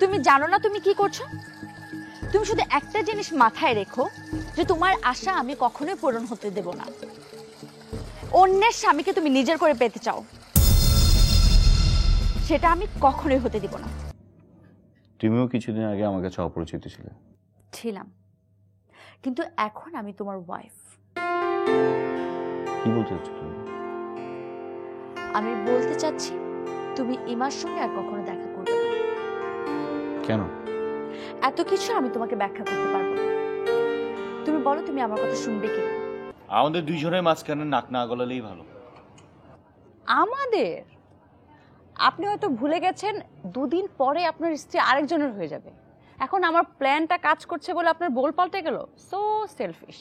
তুমি জানো না তুমি কি করছো? তুমি শুধু একটা জিনিস মাথায় রেখো, যে তোমার আশা আমি কখনোই পূরণ হতে দেব না। অন্যের স্বামীকে তুমি নিজের করে পেতে চাও, সেটা আমি কখনোই হতে দিব না। তুমিও কিছুদিন আগে আমার কাছে অপরিচিত ছিলে। ছিলাম, কিন্তু এখন আমি তোমার ওয়াইফ। কি বলতে চাচ্ছ তুমি? আমি বলতে চাচ্ছি তুমি ইমার সঙ্গে আর কখনো দেখা করবে না। কেন? এত কিছু আমি তোমাকে ব্যাখ্যা করতে পারবো না। তুমি বলো তুমি আমার কথা শুনবে কি? আমাদের দুইজনের মাঝখানে নাক না গলালেই ভালো। আমাদের? আপনি হয়তো ভুলে গেছেন 2 দিন পরে আপনার স্ত্রী আরেকজনের হয়ে যাবে। এখন আমার প্ল্যানটা কাজ করছে বলে আপনার বোল পাল্টে গেল। So selfish.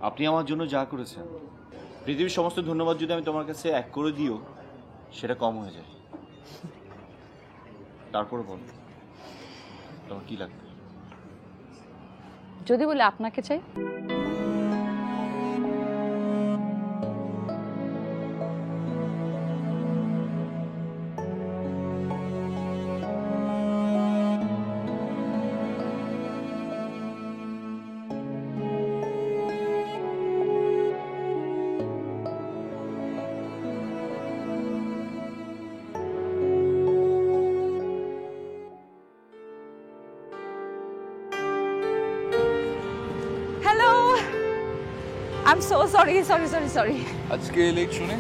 আপনি আমার জন্য যা করেছেন, পৃথিবীর সমস্ত ধন্যবাদ যদি আমি তোমার কাছে এক করে দিও, সেটা কম হয়ে যায়। তারপরে বলো তোমার কি লাগবে? যদি বলে আপনাকে চাই, hello, I am so sorry sorry sorry sorry. আজকে লেট শুনে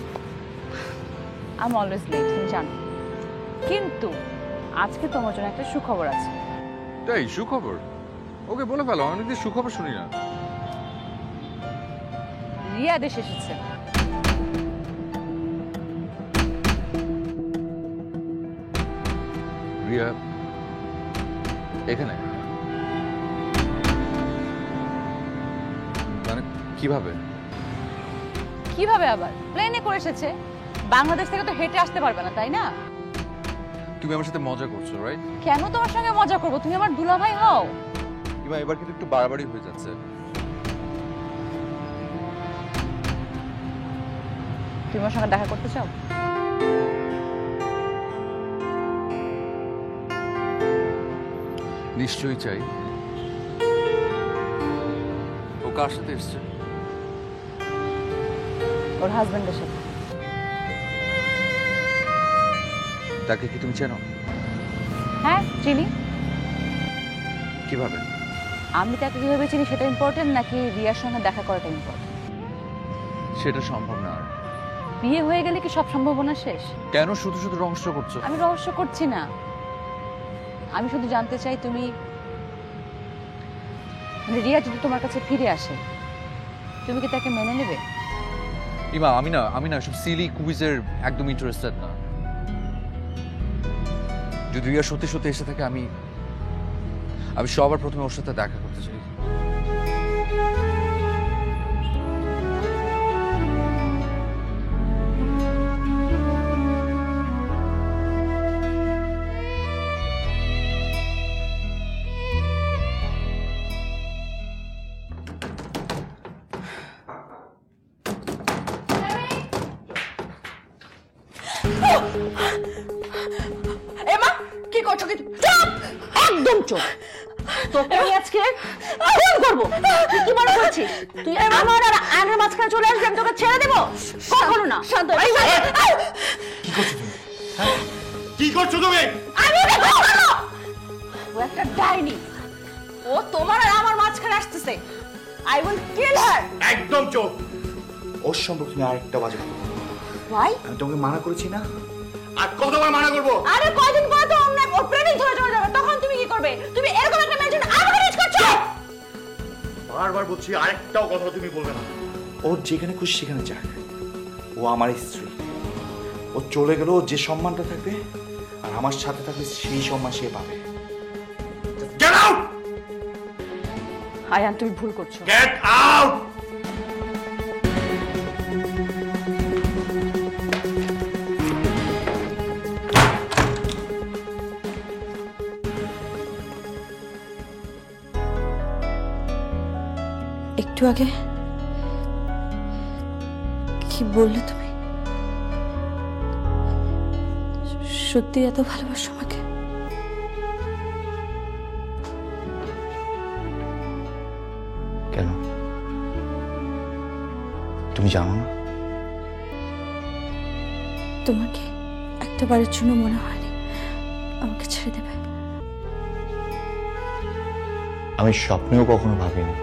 আই এম অলওয়েজ লেট, তুমি জানো। কিন্তু আজকে তোমার জন্য একটা সুখবর আছে। তাই? সুখবর? ওকে বলে ফেলো, অনেকদিন সুখবর শুনি না। রিয়া দেশে এসেছে। রিয়া এখানে? মানে কিভাবে? কিভাবে আবার? প্লেনে করে এসেছে। বাংলাদেশ থেকে তো হেঁটে আসতে পারবে না, তাই না? তুমি আমার সাথে মজা করছো, রাইট? কেন তোমার সঙ্গে মজা করবো? তুমি আমার দুলাভাই হও। কিংবা এবার কিন্তু একটু বাড়াবাড়ি হয়ে যাচ্ছে। তুমি আমার সঙ্গে দেখা করতে চাও? নিশ্চয়ই চাই। ও কার সাথে এসছে? ওর হাজবেন্ডের সাথে। তাকে কি তুমি চেনো? হ্যাঁ, চিনি। কিভাবে? আমি তাকে কিভাবে চিনি সেটা ইম্পর্টেন্ট, নাকি রিয়ার সঙ্গে দেখা করাটা ইম্পর্টেন্ট? সেটা সম্ভব না। আর বিয়ে হয়ে গেলে কি সব সম্ভাবনা শেষ? কেন শুধু শুধু রহস্য করছো? আমি রহস্য করছি না, আমি শুধু জানতে চাই তুমি, মানে রিয়া যদি তোমার কাছে ফিরে আসে, তুমি কি তাকে মেনে নেবে? ইমা, আমি না সব সিলি কুইজের একদম ইন্টারেস্টেড না। যদি রিয়া সত্যি সত্যি এসে থাকে, আমি সবার প্রথমে ওর সাথে দেখা করতে চাই। এমা কি করছো? কি? চুপ! একদম চুপ! তোকে আমি আজকে ফোন করবো। তুই কি মনে করছিস তুই আমার আর আয়নের মাঝখানে চলে আসবি আমি তোকে ছেড়ে দেবো? কখনো না। শান্ত হ। কি করছো তুমি? আমি ওকে ধরবো না। ও একটা ডাইনি, ও তোমার আর আমার মাঝখানে আসতেছে। আই উইল কিল হার। একদম চুপ। ওর সম্পর্কে তুমি আরেকটা বাজে কথা বলো। ভাই আমি তোমাকে মানা করেছি না, আর কতবার মানা করবো? আরে কয়দিন পর তো অন্য ওর প্রেমিক ধরে চলে যাবে, তখন তুমি কি করবে? তুমি এরকম একটা মেয়ের জন্য আমাকে রিচ করছো। বারবার বলছি আরেকটাও কথা তুমি বলবে না। ও যেখানে খুশি সেখানে যাক, ও আমার স্ত্রী। ও চলে গেল, যে সম্মানটা থাকবে আর আমার সাথে থাকলে সেই সম্মান সে পাবে। Get out! আয়ান তুমি ভুল করছো। Get out! একটু আগে কি বললে তুমি? সত্যি এত ভালোবাসো আমাকে? কেন, তুমি জানো না? তোমাকে একটা বারের জন্য মনে হয়নি আমাকে ছেড়ে দেবে? আমি স্বপ্নেও কখনো ভাবিনি।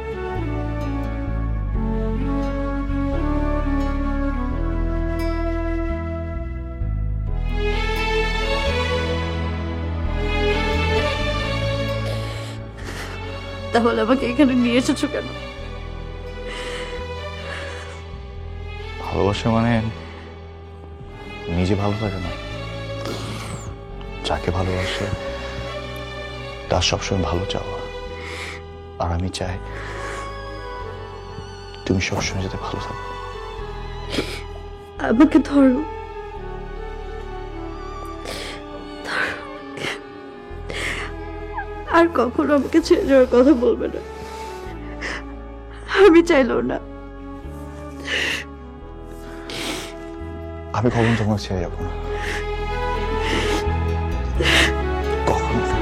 তাহলে আমাকে এখানে নিয়ে এসেছো কেন? ভালোবাসা মানে নিজে ভালো থাকে না, যাকে ভালোবাসে তার সবসময় ভালো চাওয়া। আর আমি চাই তুমি সবসময় যাতে ভালো থাকো। আমাকে ধরো, আর কখনো আমাকে ছেড়ে যাওয়ার কথা বলবে না। আমি চাইলেও না। আমি কখন তোমাকে ছেড়ে যাবো না, কখনো না।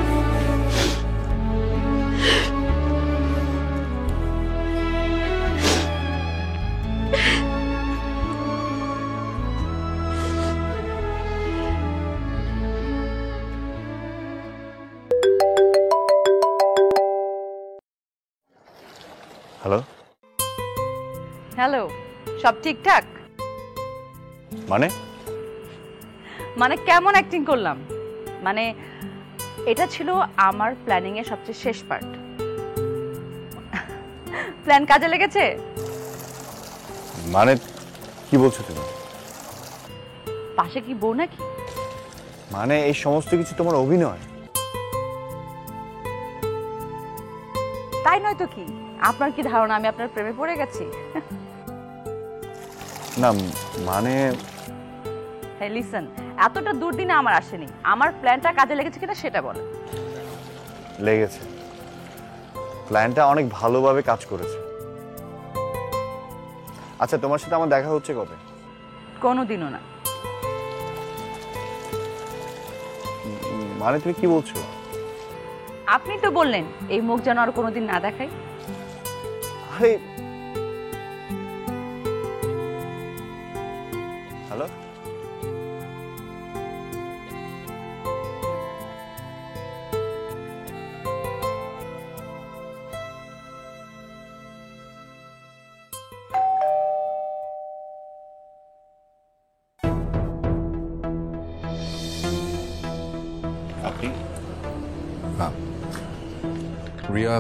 হ্যালো, হ্যালো, সব ঠিকঠাক? মানে মানে কেমন অ্যাক্টিং করলাম? মানে এটা ছিল আমার প্ল্যানিং এর সবচেয়ে শেষ পার্ট। প্ল্যান কাজে লেগেছে? মানে কি বলছো তুমি? পাশে কি বউ নাকি? মানে এই সমস্ত কিছু তোমার অভিনয়? তাই নয় তো কি? আপনার কি ধারণা আমি আপনার প্রেমে পড়ে গেছি? না মানে হ্যাঁ লিসেন, এতটা দুর্দিনে আমার আসেনি। আমার প্ল্যানটা কাজে লেগেছে কিনা সেটা বলেন। লেগেছে, প্ল্যানটা অনেক ভালোভাবে কাজ করেছে। আচ্ছা, তোমার সাথে আমার দেখা হচ্ছে কবে? কোনোদিনও না। মানে তুমি কি বলছো? আপনি তো বললেন এই মুখ যেন আর কোনোদিন না দেখাই। আরে হ্যালো, আপনি? হ্যাঁ, রিয়া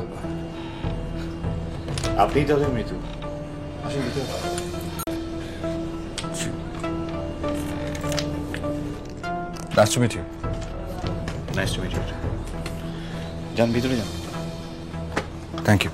আপনি তাদের মৃত্যু। আসুন ভিতরে। Nice to meet you. Nice to meet you. যান ভিতরে যান। Thank you.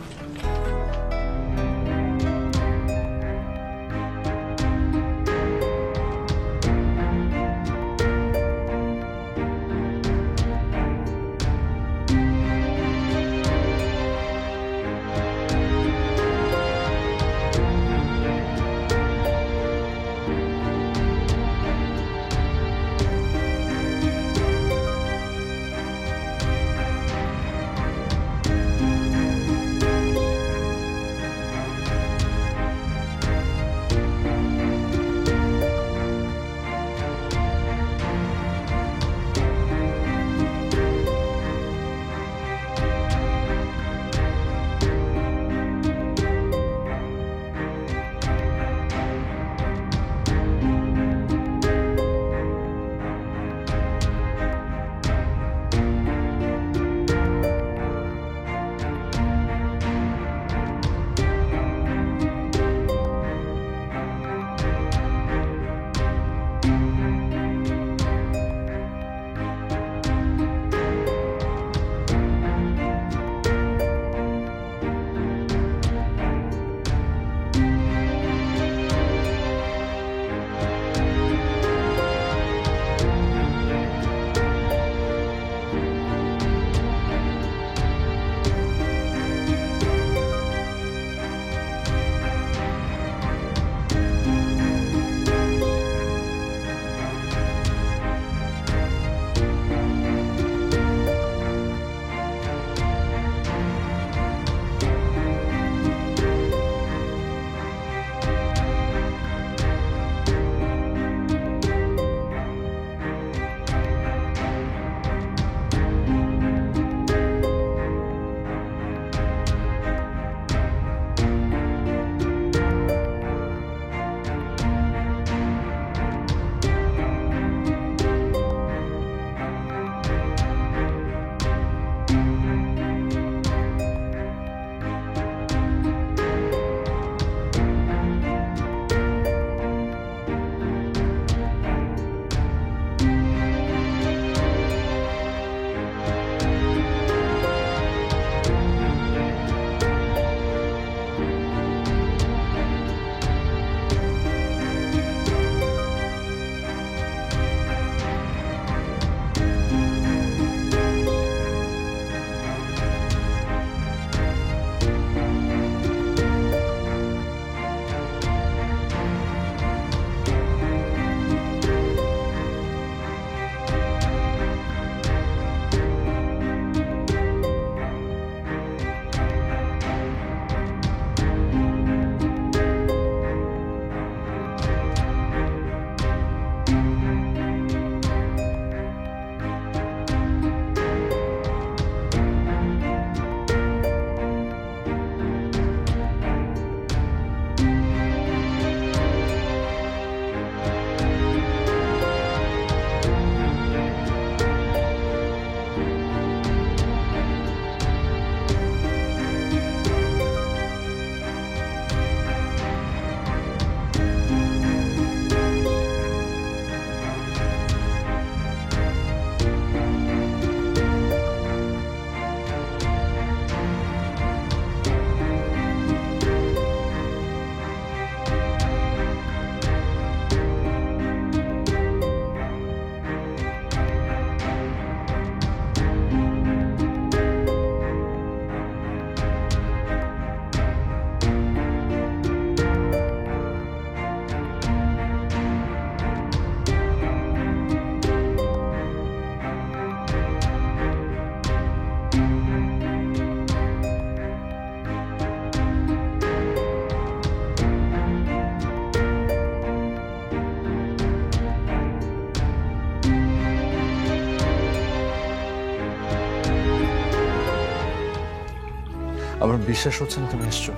আমার বিশ্বাস হচ্ছে না তুমি এসছো।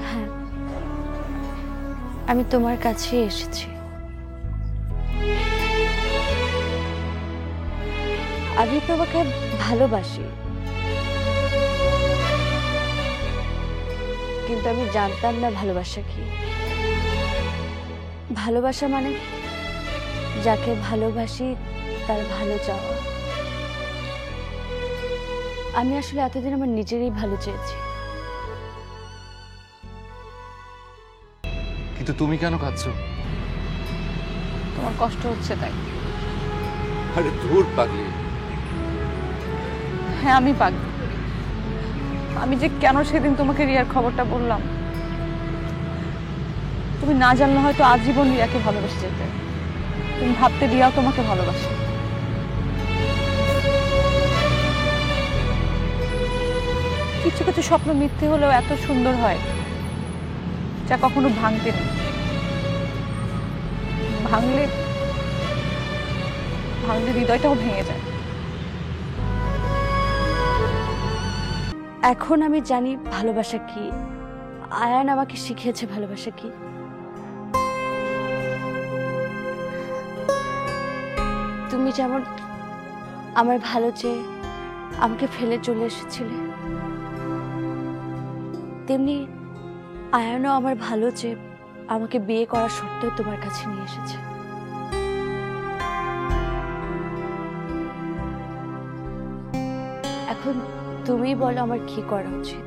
হ্যাঁ, আমি তোমার কাছে এসেছি। আমি তোমাকে ভালোবাসি, কিন্তু আমি জানতাম না ভালোবাসা কি। ভালোবাসা মানে যাকে ভালোবাসি তার ভালো চাওয়া। আমি আসলে এতদিন আমার নিজেরই ভালো চেয়েছি। কিন্তু তুমি কেন কাঁদছো? তোমার কষ্ট হচ্ছে তাই। আরে ধুর পাগলি। হ্যাঁ আমি পাগল। আমি যে কেন সেদিন তোমাকে রিয়ার খবরটা বললাম, তুমি না জানলে হয়তো আজীবন রিয়াকে ভালোবেসে যেতে। তুমি ভাবতে রিয়াও তোমাকে ভালোবাসে। কিছু কিছু স্বপ্ন মিথ্যে হলেও এত সুন্দর হয় যা কখনো ভাঙতে নেই। ভাঙলে হৃদয়টাও ভেঙে যায়। এখন আমি জানি ভালোবাসা কি। আয়ান আমাকে শিখিয়েছে ভালোবাসা কি। তুমি যেমন আমার ভালো চেয়ে আমাকে ফেলে চলে এসেছিলে, তেমনি আয়ানও আমার ভালো চেয়ে আমাকে বিয়ে করার সত্ত্বেও তোমার কাছে নিয়ে এসেছে। এখন তুমি বলো আমার কি করা উচিত।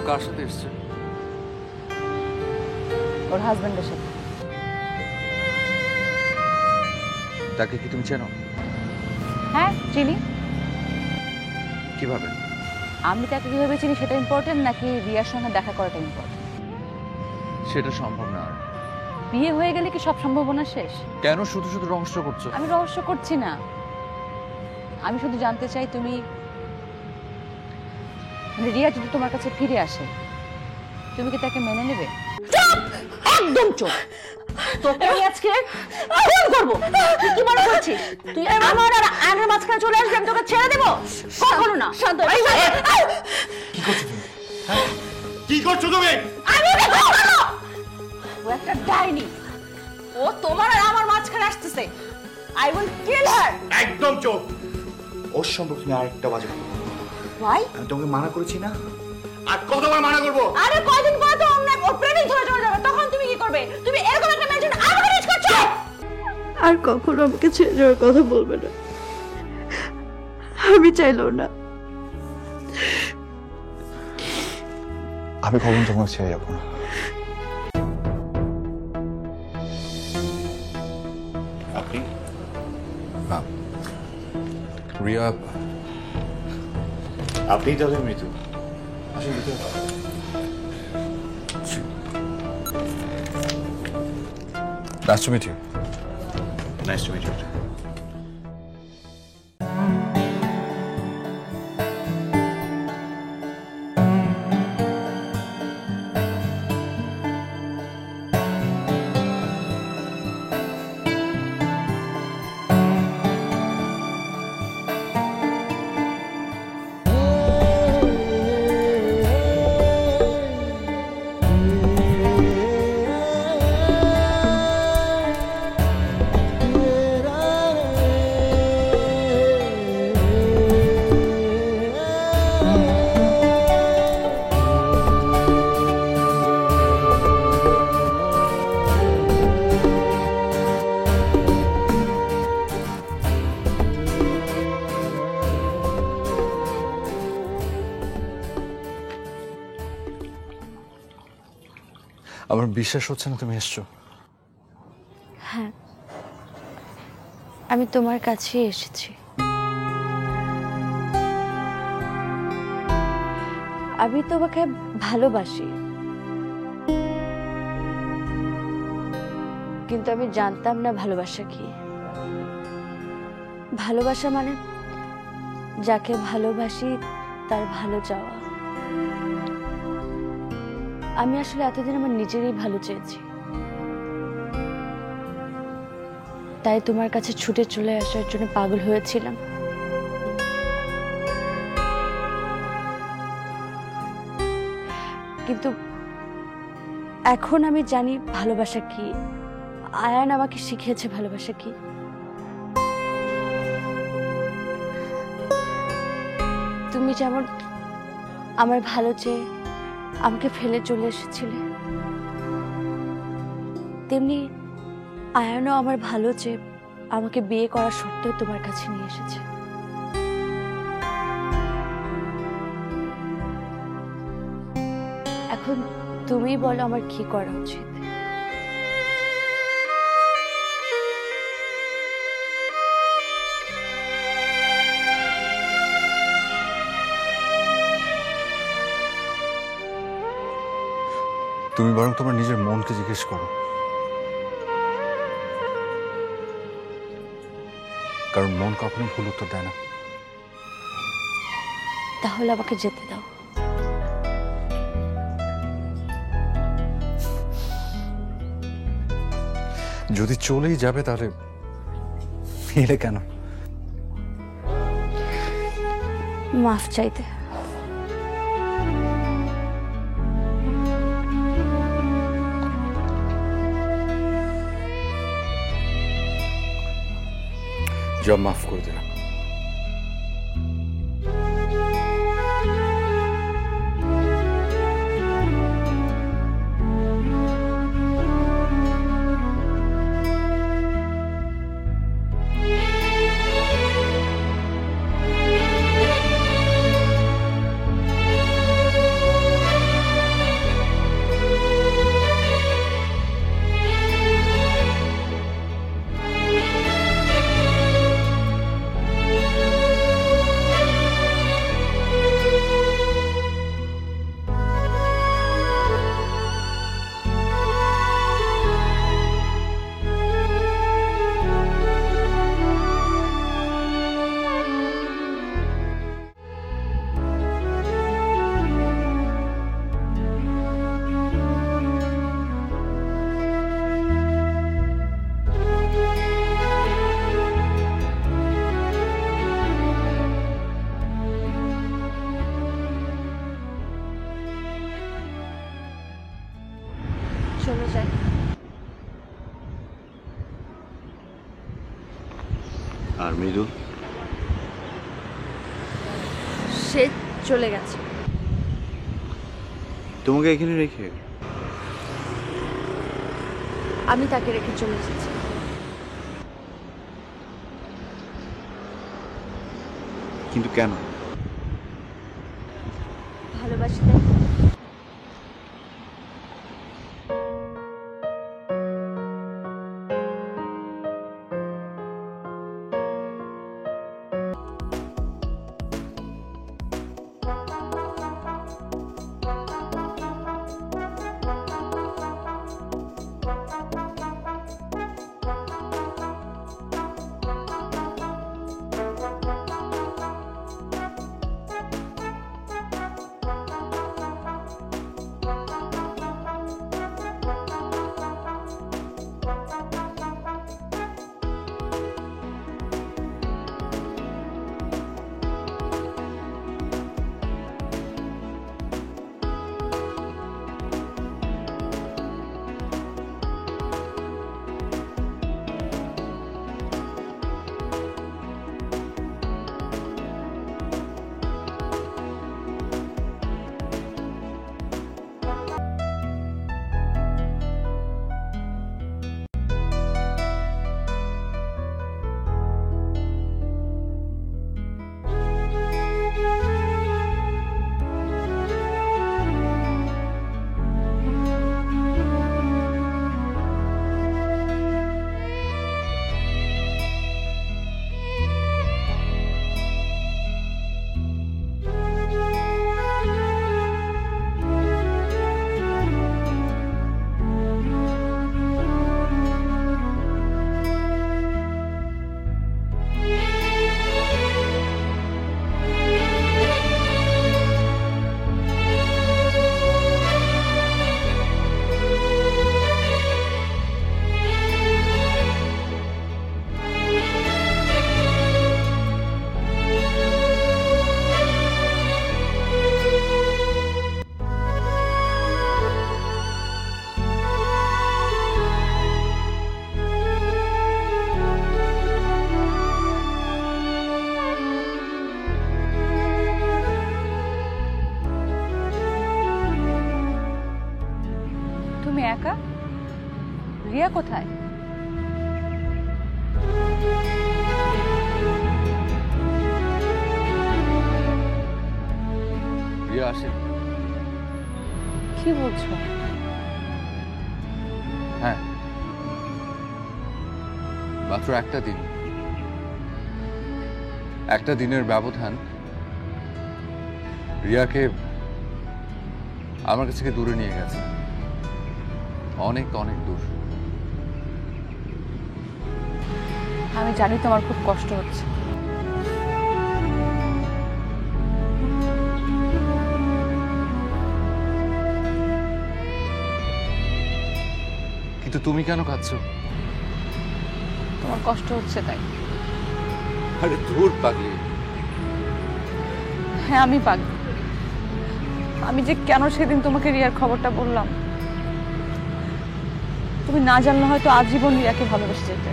কার সাথে এসছে? ওর হাজবেন্ডের সাথে। তাকে কি তুমি চেনো? হ্যাঁ চিনি। কিভাবে? আমি তাকে কিভাবে চিনি সেটা ইম্পর্টেন্ট নাকি রিয়ার সঙ্গে দেখা করাটা ইম্পর্টেন্ট? সেটা সম্ভব না। আর বিয়ে হয়ে গেলে কি সব সম্ভাবনা শেষ? কেন শুধু শুধু রহস্য করছো? আমি রহস্য করছি না, আমি শুধু জানতে চাই তুমি রিয়া যদি তোমার কাছে ফিরে আসে তুমি কি তাকে মেনে নেবে? একদম চোখ তোকে আমি আজকে খুন করবো। তুই কি মনে করছিস তুই আমার আর আয়নের মাঝখানে চলে আসবি আমি তোকে ছেড়ে দেবো? কখনো না। শান্ত কি করছো তুমি? কি করছো তুমি? আমি ও একটা ডাইনি, ও তোমার আর আমার মাঝখানে আসতেছে। আই উইল কিল হার। একদম চুপ। ওর সম্পর্কে তুমি আরেকটা বাজে কথা বলবে না। ভাই আমি তোমাকে মানা করেছি না? আর কতবার মানা করবো? আরে কয়দিন পর তো অন্য ওর প্রেমিক ধরে চলে যাবে, তখন তুমি কি করবে? তুমি এরকম একটা মেয়ের জন্য আমাকে রিচ করছো। আর কখনো আমাকে ছেড়ে যাওয়ার কথা বলবে না, আমি চাইলেও না। আমি কখন তোমাকে ছেড়ে যাবো না। আপনি রিয়া, আপনিই তাদের মৃত্যু। আসলে Nice to meet you. Nice to meet you. আমার বিশ্বাস হচ্ছে না তুমি এসছো। হ্যাঁ, আমি তোমার কাছে এসেছি। আমি তোমাকে ভালোবাসি, কিন্তু আমি জানতাম না ভালোবাসা কি। ভালোবাসা মানে যাকে ভালোবাসি তার ভালো চাওয়া। আমি আসলে এতদিন আমার নিজেরই ভালো চেয়েছি, তাই তোমার কাছে ছুটে চলে আসার জন্য পাগল হয়েছিলাম। কিন্তু এখন আমি জানি ভালোবাসা কি। আয়ান আমাকে শিখিয়েছে ভালোবাসা কি। তুমি যেমন আমার ভালো চেয়ে আমাকে ফেলে চলে এসেছিলে, তেমনি আয়ানও আমার ভালো চেয়ে আমাকে বিয়ে করা সত্ত্বেও তোমার কাছে নিয়ে এসেছে। এখন তুমি বলো আমার কি করা উচিত। তুমি বরং তোমার নিজের মনকে জিজ্ঞেস করো, কারণ মন কখনো ভুল উত্তর দেয় না। তাহলে আমাকে যেতে দাও। যদি চলেই যাবে তাহলে এলে কেন? মাফ চাইতে। জব মাফ করে দিলাম। চলে যাই। আর মৃদু? সে চলে গেছে। তোমাকে এখানে রেখে? আমি তাকে রেখে চলে এসেছি। কিন্তু কেন? ভালোবাসি তাই। তুমি একা? রিয়া কোথায়? রিয়া আসে? কি বলছো? হ্যাঁ, মাত্র একটা দিন, একটা দিনের ব্যবধান রিয়াকে আমার কাছ থেকে দূরে নিয়ে গেছে, অনেক অনেক দূর। আমি জানি তোমার খুব কষ্ট হচ্ছে। কিন্তু তুমি কেন কাঁদছো? তোমার কষ্ট হচ্ছে তাই। আরে দূর পাগলি। হ্যাঁ আমি পাগল। আমি যে কেন সেদিন তোমাকে রিয়ার খবরটা বললাম, তুমি না জানলে হয়তো আজীবন রিয়াকে ভালোবেসে যেতে।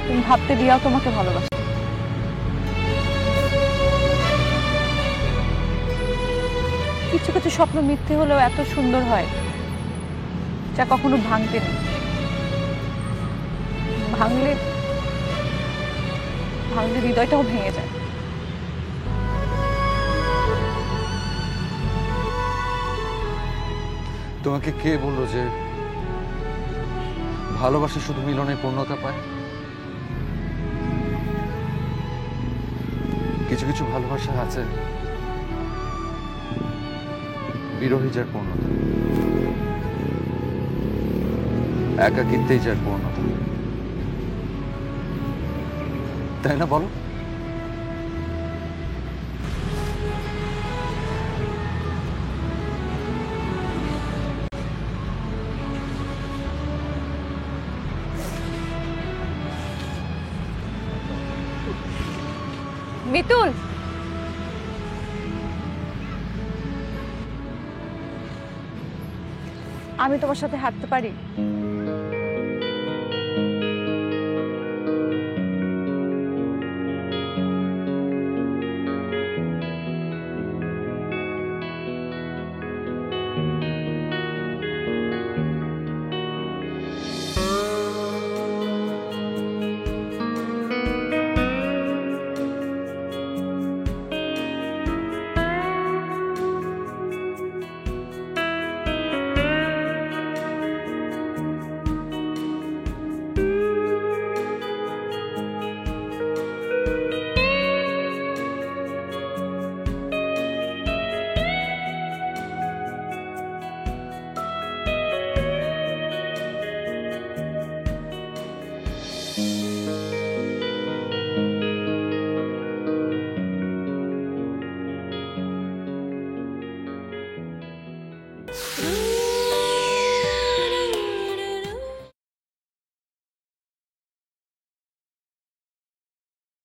তুমি ভাবতে রিয়াও তোমাকে ভালোবাসে। কিছু কিছু স্বপ্ন মিথ্যে হলেও এত সুন্দর হয় যা কখনো ভাঙতে নেই। ভাঙলে ভাঙলে হৃদয়টাও ভেঙে যায়। তোমাকে কে বললো যে ভালোবাসা শুধু মিলনে পূর্ণতা পায়? কিছু কিছু ভালোবাসা আছে বিরহী যার পূর্ণতা, একাকিত্বেই যার পূর্ণতা, তাই না বলো? মিতুল, আমি তোমার সাথে হাঁটতে পারি?